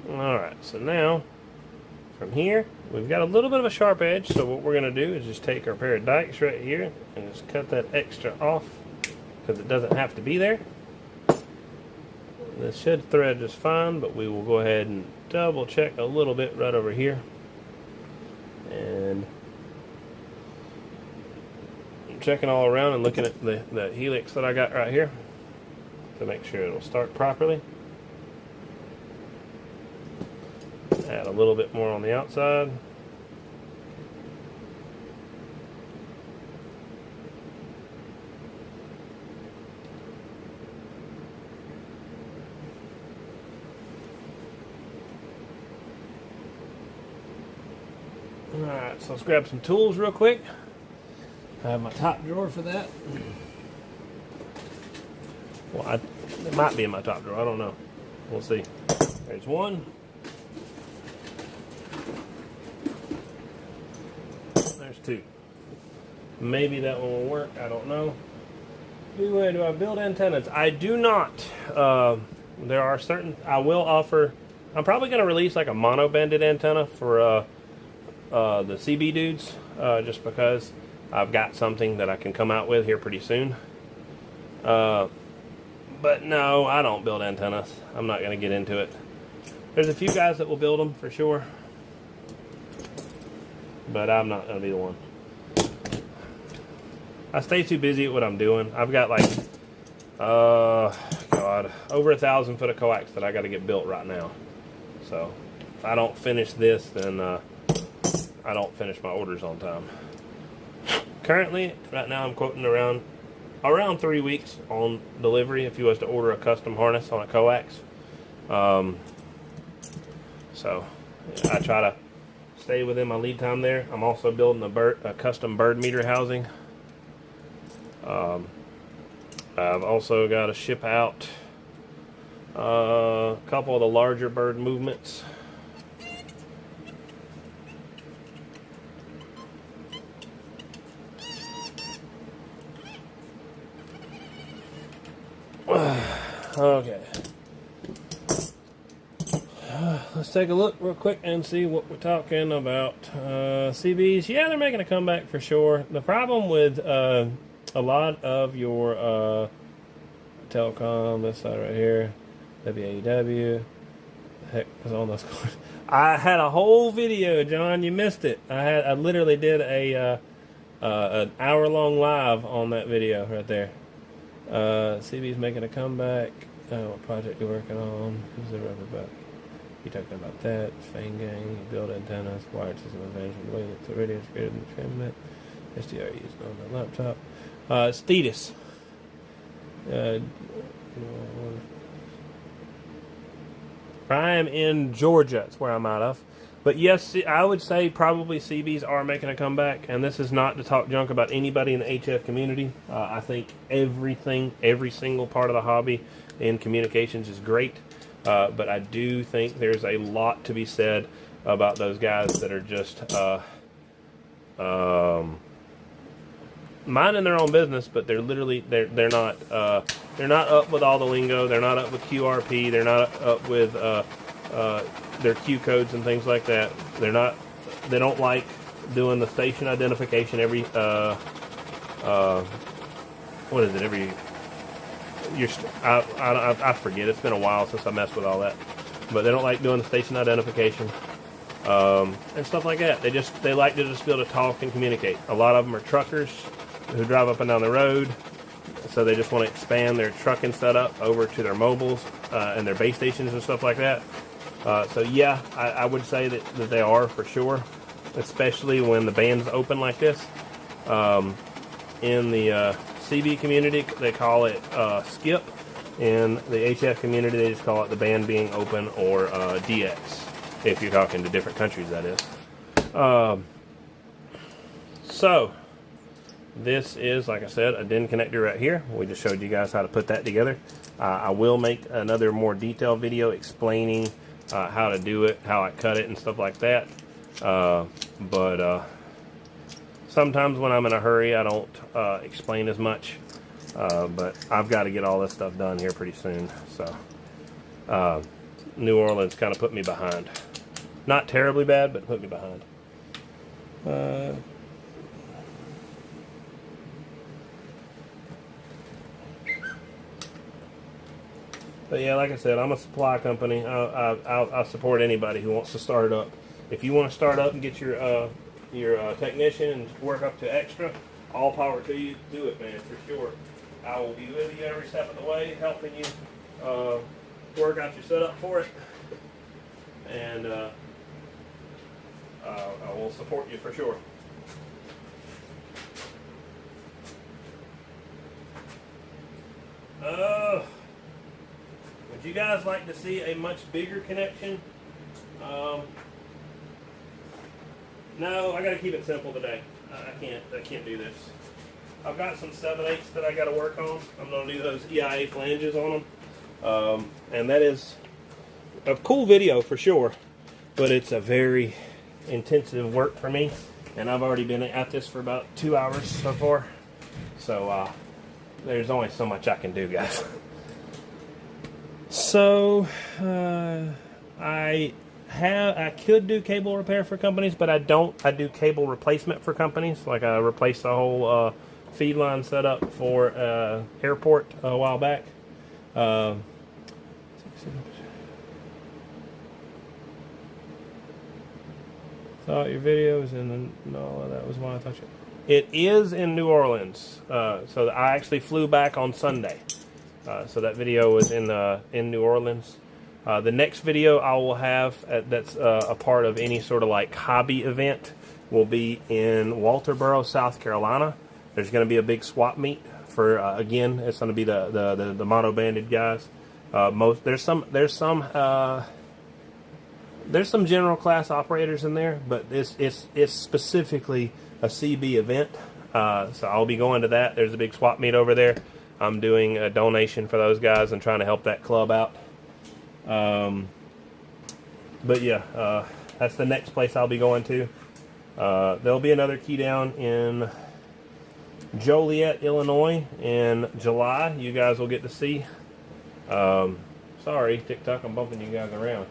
Alright, so now from here we've got a little bit of a sharp edge, so what we're going to do is just take our pair of dikes right here and just cut that extra off because it doesn't have to be there. This should thread just fine, but we will go ahead and double check a little bit right over here. And I'm checking all around and looking at the helix that I got right here to make sure it'll start properly. Add a little bit more on the outside. Alright, so let's grab some tools real quick. I have my top drawer for that. Well, it might be in my top drawer, I don't know. We'll see. There's one. There's two. Maybe that one will work, I don't know. Do I build antennas? I do not. There are certain, I will offer, I'm probably going to release like a mono-banded antenna for the CB dudes, just because I've got something that I can come out with here pretty soon. But no, I don't build antennas. I'm not going to get into it. There's a few guys that will build them for sure, but I'm not going to be the one. I stay too busy at what I'm doing. I've got like, God, over 1,000 foot of coax that I got to get built right now. So if I don't finish this, then I don't finish my orders on time. Currently, right now I'm quoting around 3 weeks on delivery if you was to order a custom harness on a coax. So I try to stay within my lead time there. I'm also building a custom bird meter housing. I've also got to ship out a couple of the larger bird movements. Okay. Let's take a look real quick and see what we're talking about. CBs, yeah, they're making a comeback for sure. The problem with a lot of your telecom, this side right here, WAEW, heck is on those cards. I had a whole video, John, you missed it. I literally did an hour-long live on that video right there. CB's making a comeback. What project you working on? Who's the rubber buck? You talking about that? Fang gang, you build antennas, wired system advantage from the way that the radio is greater than the transmit. SDR used on the laptop. It's Thetis. I am in Georgia. That's where I'm out of. But yes, I would say probably CBs are making a comeback, and this is not to talk junk about anybody in the HF community. I think every single part of the hobby in communications is great, but I do think there's a lot to be said about those guys that are just minding their own business, but they're literally they're not up with all the lingo. They're not up with QRP. They're not up with their Q codes and things like that. They don't like doing the station identification every what is it, every I forget, it's been a while since I messed with all that, but they don't like doing the station identification and stuff like that. They like to just be able to talk and communicate. A lot of them are truckers who drive up and down the road, So they just want to expand their trucking setup over to their mobiles and their base stations and stuff like that. So yeah, I would say that they are for sure, especially when the band's open like this. In the CB community, they call it skip. In the HF community, they just call it the band being open, or DX, if you're talking to different countries, that is. So this is, like I said, a DIN connector right here. We just showed you guys how to put that together. I will make another more detailed video explaining how to do it, how I cut it and stuff like that. But sometimes when I'm in a hurry, I don't explain as much. But I've got to get all this stuff done here pretty soon. So New Orleans kind of put me behind. Not terribly bad, but put me behind. But yeah, like I said, I'm a supply company. I'll support anybody who wants to start up. If you want to start up and get your technician and work up to extra, all power to you. Do it, man, for sure. I will be with you every step of the way, helping you work out your setup for it. And I will support you for sure. Would you guys like to see a much bigger connection? No, I got to keep it simple today. I can't do this. I've got some 7/8 that I got to work on. I'm going to do those EIA flanges on them. And that is a cool video for sure, but it's a very intensive work for me. And I've already been at this for about 2 hours so far. So there's only so much I can do, guys. So I could do cable repair for companies, but I don't. I do cable replacement for companies. Like I replaced the whole feed line setup for airport a while back. Thought your video was in no, that was why I thought you. It is in New Orleans, so I actually flew back on Sunday. So that video was in New Orleans. The next video I will have that's a part of any sort of like hobby event will be in Walterboro, South Carolina. There's going to be a big swap meet for again. It's going to be the mono banded guys. There's some general class operators in there, but it's specifically a CB event. So I'll be going to that. There's a big swap meet over there. I'm doing a donation for those guys and trying to help that club out. But yeah, that's the next place I'll be going to. There'll be another key down in Joliet, Illinois in July. You guys will get to see. Sorry, TikTok, I'm bumping you guys around.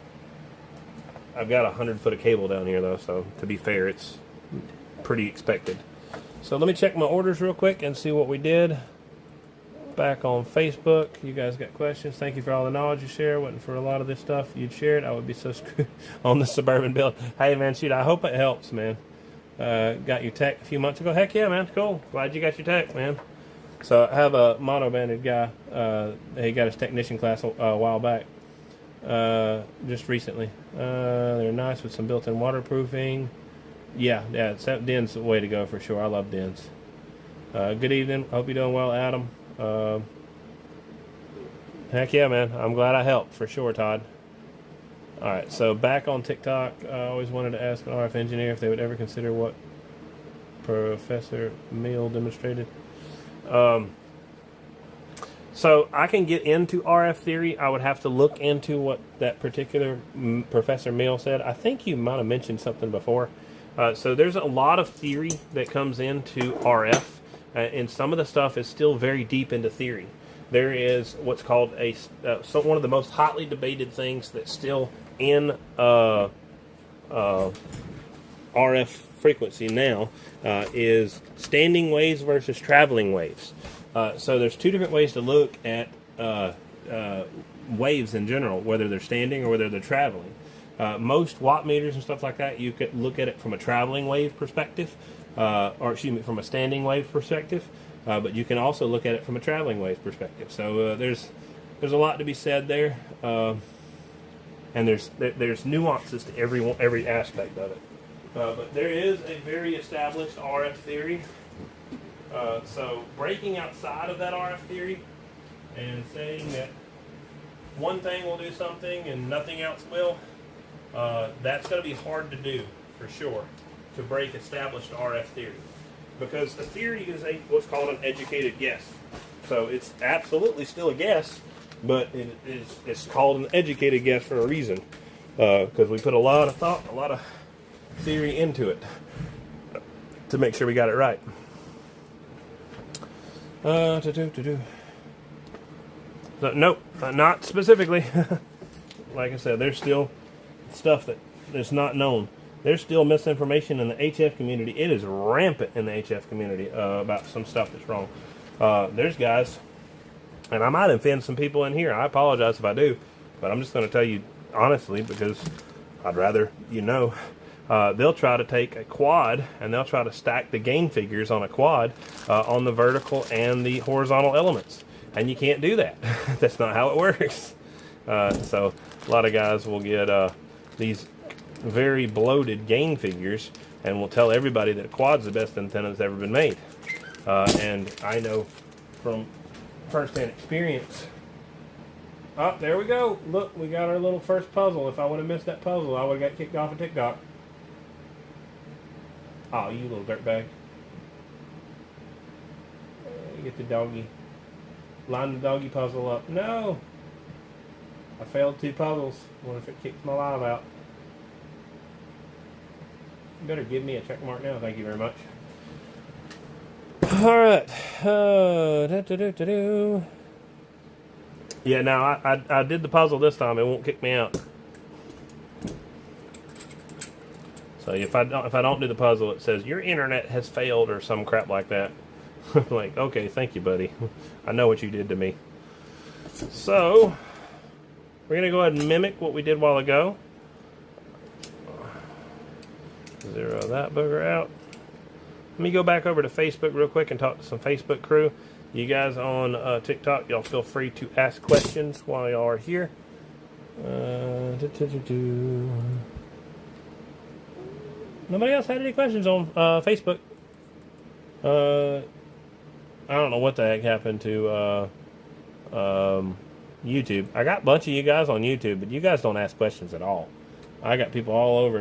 I've got 100 foot of cable down here though, so to be fair, it's pretty expected. So let me check my orders real quick and see what we did. Back on Facebook, you guys got questions. Thank you for all the knowledge you share. Wasn't for a lot of this stuff you'd shared, I would be so screwed on the Suburban build. Hey man, shoot, I hope it helps, man. Got your tech a few months ago. Heck yeah, man, cool. Glad you got your tech, man. So I have a mono banded guy. He got his technician class a while back, just recently. They're nice with some built-in waterproofing. Yeah, DIN's the way to go for sure. I love DINs. Good evening. Hope you're doing well, Adam. Heck yeah, man. I'm glad I helped for sure, Todd. Alright, so back on TikTok, I always wanted to ask an RF engineer if they would ever consider what Professor Meal demonstrated. So I can get into RF theory. I would have to look into what that particular Professor Meal said. I think you might have mentioned something before. So there's a lot of theory that comes into RF. And some of the stuff is still very deep into theory. There is what's called one of the most hotly debated things that's still in RF frequency now is standing waves versus traveling waves. So there's two different ways to look at waves in general, whether they're standing or whether they're traveling. Most watt meters and stuff like that, you could look at it from a traveling wave perspective. Or excuse me, from a standing wave perspective. but you can also look at it from a traveling waves perspective. So there's a lot to be said there, and there's nuances to every aspect of it. But there is a very established RF theory. So breaking outside of that RF theory and saying that one thing will do something and nothing else will, that's going to be hard to do for sure, to break established RF theory. Because a theory is what's called an educated guess. So it's absolutely still a guess, but it's called an educated guess for a reason. Because we put a lot of thought, a lot of theory into it to make sure we got it right. So, nope, not specifically. Like I said, there's still stuff that's not known. There's still misinformation in the HF community. It is rampant in the HF community about some stuff that's wrong. There's guys, and I might offend some people in here. I apologize if I do, but I'm just going to tell you honestly because I'd rather you know. They'll try to take a quad and they'll try to stack the gain figures on a quad on the vertical and the horizontal elements. And you can't do that. That's not how it works. So a lot of guys will get these very bloated gain figures and will tell everybody that a quad's the best antenna that's ever been made. And I know from first-hand experience. Oh, there we go. Look, we got our little first puzzle. If I would have missed that puzzle, I would have got kicked off of TikTok. Oh, you little dirtbag. Get the doggy. Line the doggy puzzle up. No! I failed 2 puzzles. What if it kicks my live out? You better give me a check mark now. Thank you very much. Alright. Yeah, now I did the puzzle this time. It won't kick me out. So if I don't do the puzzle, it says your internet has failed or some crap like that. I'm like, okay, thank you, buddy. I know what you did to me. So we're gonna go ahead and mimic what we did a while ago. Zero that booger out. Let me go back over to Facebook real quick and talk to some Facebook crew. You guys on TikTok, y'all feel free to ask questions while y'all are here. Nobody else had any questions on Facebook. I don't know what the heck happened to YouTube. I got a bunch of you guys on YouTube, but you guys don't ask questions at all. I got people all over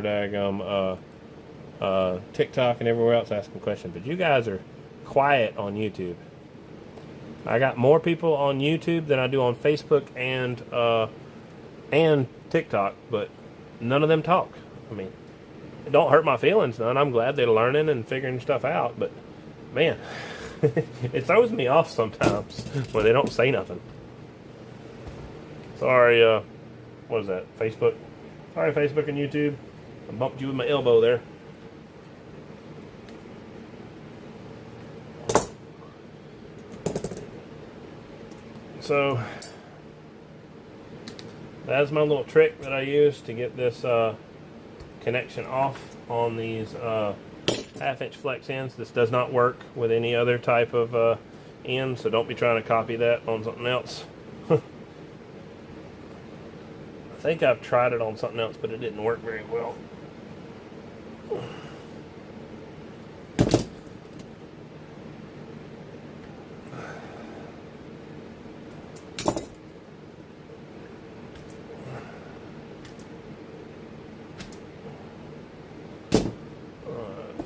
TikTok and everywhere else asking questions, but you guys are quiet on YouTube. I got more people on YouTube than I do on Facebook and TikTok, but none of them talk. I mean, it don't hurt my feelings none. I'm glad they're learning and figuring stuff out, but man, it throws me off sometimes when they don't say nothing. Sorry, what is that? Facebook? Sorry, Facebook and YouTube. I bumped you with my elbow there. So that's my little trick that I use to get this connection off on these half-inch flex ends. This does not work with any other type of end, so don't be trying to copy that on something else. I think I've tried it on something else, but it didn't work very well.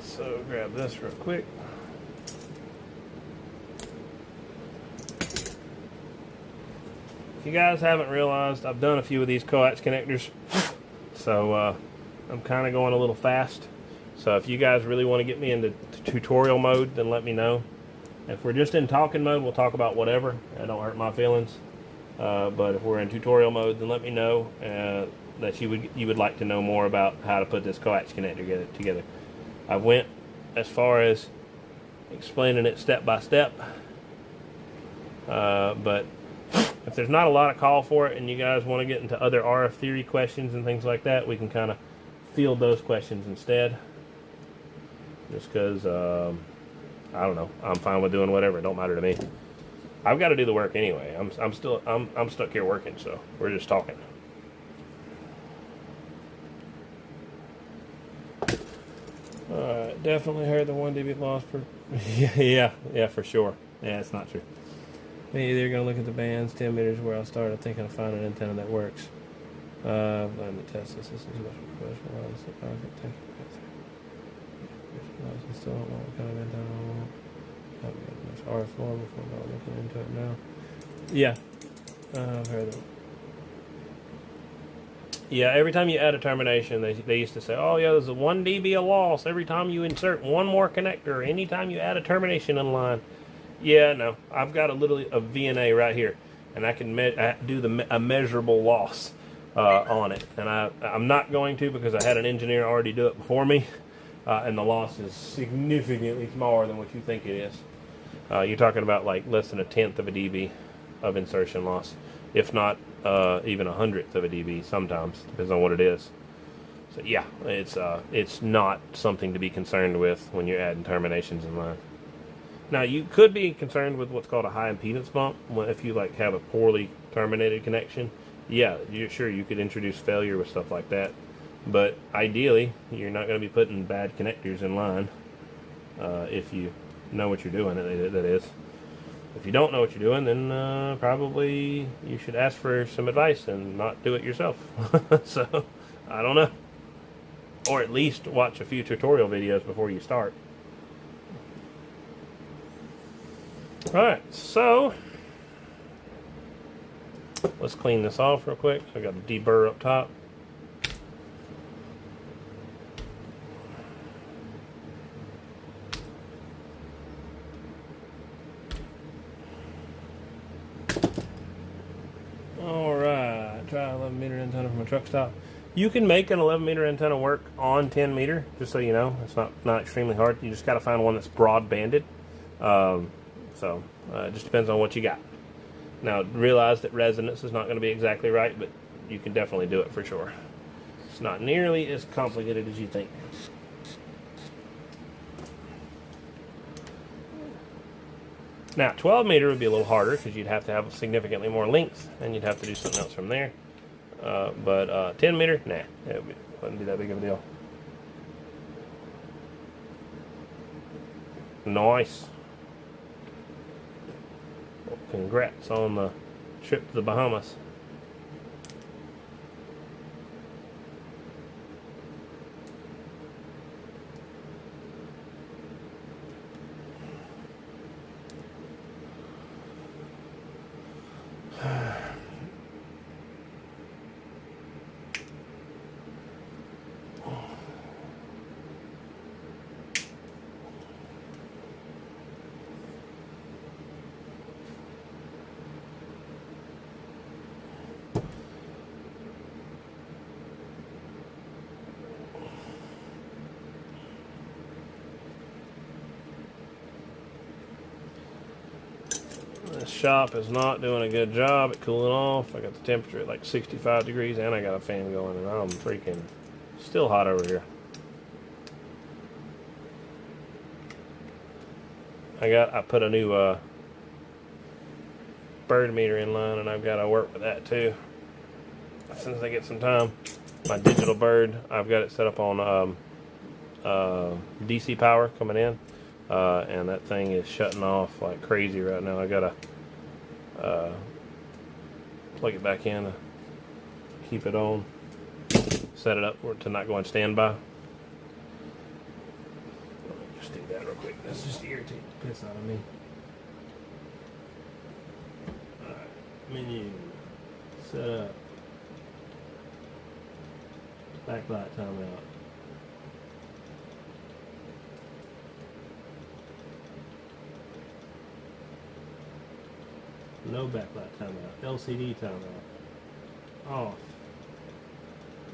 So grab this real quick. If you guys haven't realized, I've done a few of these coax connectors, so I'm kind of going a little fast. So if you guys really want to get me into tutorial mode, then let me know. If we're just in talking mode, we'll talk about whatever. That don't hurt my feelings. But if we're in tutorial mode, then let me know that you would like to know more about how to put this coax connector together. I went as far as explaining it step by step, but if there's not a lot of call for it and you guys want to get into other RF theory questions and things like that, we can kind of field those questions instead, just because I don't know. I'm fine with doing whatever. It don't matter to me. I've got to do the work anyway. I'm stuck here working, so we're just talking. Definitely heard the 1 dB loss per. yeah, for sure. Yeah, it's not true. Me either. Gonna look at the bands. 10 meters where I'll start. I think I'll find an antenna that works. Let me test this. This is much professional. Still don't know what kind of antenna I want. Haven't got much RF floor before about looking into it now. Yeah, I've heard that. Yeah, every time you add a termination, they used to say, oh yeah, there's a 1 dB of loss every time you insert one more connector, anytime you add a termination in line. Yeah, no, I've got a VNA right here, and I can do a measurable loss on it. And I'm not going to, because I had an engineer already do it before me, and the loss is significantly smaller than what you think it is. You're talking about like less than 1/10 of a dB of insertion loss, if not even 100th of a dB sometimes, depends on what it is. So yeah, it's not something to be concerned with when you're adding terminations in line. Now you could be concerned with what's called a high impedance bump if you like have a poorly terminated connection. Yeah, sure you could introduce failure with stuff like that, but ideally you're not going to be putting bad connectors in line if you know what you're doing. That is. If you don't know what you're doing, then probably you should ask for some advice and not do it yourself. So, I don't know. Or at least watch a few tutorial videos before you start. Alright, so let's clean this off real quick. I got a deburr up top. Try 11 meter antenna from a truck stop. You can make an 11 meter antenna work on 10 meter, just so you know. It's not extremely hard. You just got to find one that's broad banded. It just depends on what you got. Now realize that resonance is not going to be exactly right, but you can definitely do it for sure. It's not nearly as complicated as you think. Now, 12 meter would be a little harder because you'd have to have significantly more length, and you'd have to do something else from there. But 10 meter, nah, it wouldn't be that big of a deal. Nice. Well, congrats on the trip to the Bahamas. This shop is not doing a good job at cooling off. I got the temperature at like 65 degrees and I got a fan going, and I'm freaking still hot over here. I put a new bird meter in line, and I've got to work with that too as soon as I get some time. My digital bird, I've got it set up on DC power coming in, and that thing is shutting off like crazy right now. I gotta plug it back in to keep it on, set it up to not go on standby. Just do that real quick. That's just irritate the piss out of me. Alright, menu, set up, backlight timeout. No backlight timeout. LCD timeout. Off.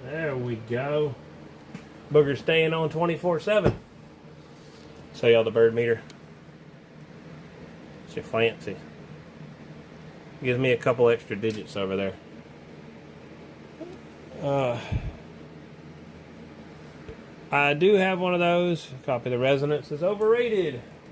There we go. Booger's staying on 24/7. Show y'all the bird meter. It's your fancy. Gives me a couple extra digits over there. I do have one of those. Copy the resonance is overrated.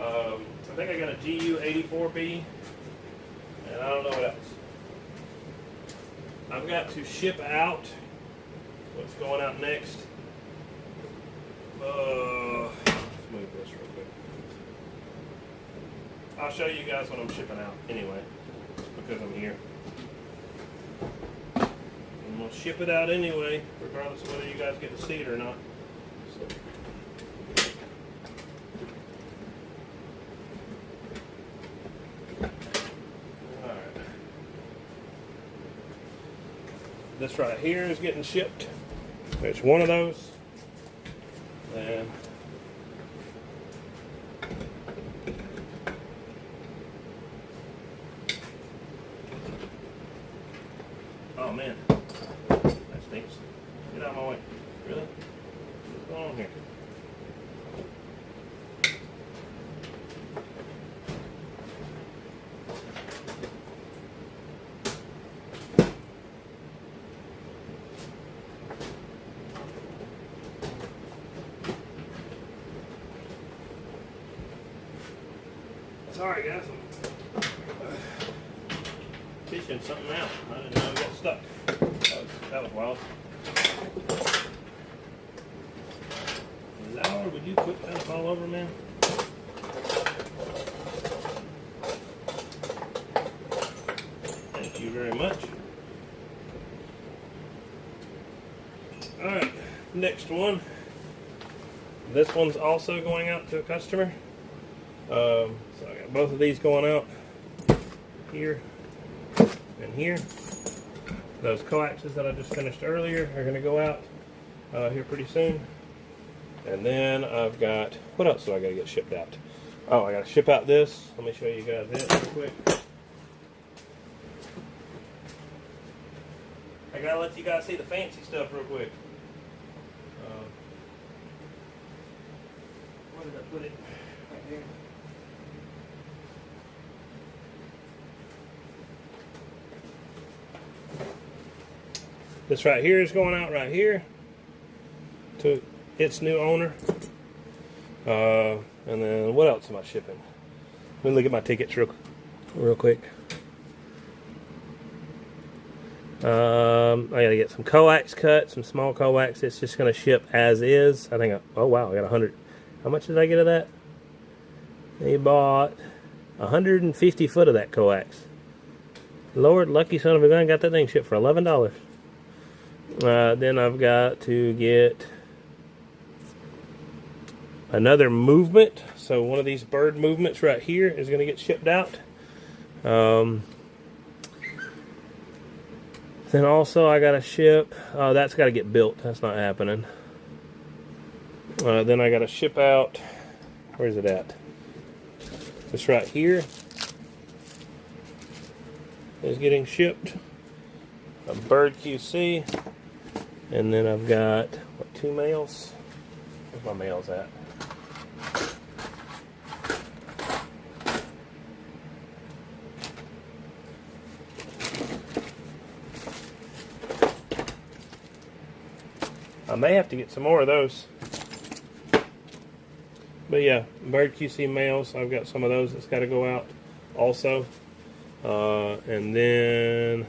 I think I got a GU84B, and I don't know what else. I've got to ship out what's going out next. Let's move this real quick. I'll show you guys what I'm shipping out anyway, just because I'm here. I'm going to ship it out anyway, regardless of whether you guys get to see it or not. So. Alright. This right here is getting shipped. There's one of those. And oh man, that stinks. Get out of my way. Really? What's going on here? Sorry guys, I'm fishing something out. I didn't know it got stuck. That was wild. Lord, would you quit trying to fall over, man? Thank you very much. Alright, next one. This one's also going out to a customer. So I got both of these going out here and here. Those coaxes that I just finished earlier are going to go out here pretty soon. And then I've got, what else do I got to get shipped out? Oh, I got to ship out this. Let me show you guys it real quick. I got to let you guys see the fancy stuff real quick. Where did I put it? Right here. This right here is going out right here to its new owner. And then what else am I shipping? Let me look at my tickets real quick. I gotta get some coax cut, some small coax. It's just gonna ship as is. I think. Oh wow, I got 100. How much did I get of that? They bought 150 foot of that coax. Lord, lucky son of a gun, got that thing shipped for $11. Then I've got to get another movement. So one of these bird movements right here is going to get shipped out. Then also I got to ship, that's got to get built. That's not happening. Then I got to ship out, where's it at? This right here is getting shipped. A bird QC. And then I've got, what, 2 males? Where's my males at? I may have to get some more of those. But yeah, bird QC males, I've got some of those that's got to go out also. And then,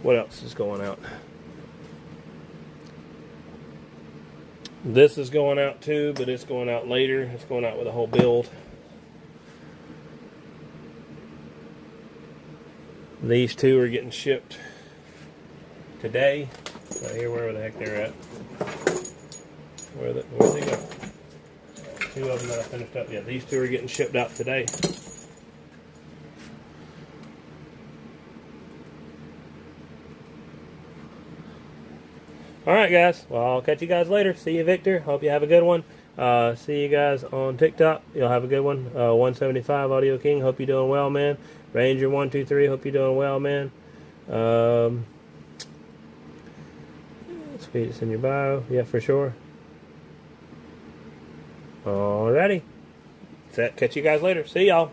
what else is going out? This is going out too, but it's going out later. It's going out with a whole build. These two are getting shipped today. Right here, wherever the heck they're at. Where they go? 2 of them that I finished up. Yeah, these 2 are getting shipped out today. Alright guys, well I'll catch you guys later. See you, Victor. Hope you have a good one. See you guys on TikTok. You'll have a good one. 175 Audio King. Hope you're doing well, man. Ranger 123. Hope you're doing well, man. Sweet, it's in your bio. Yeah, for sure. Alrighty. Catch you guys later. See y'all.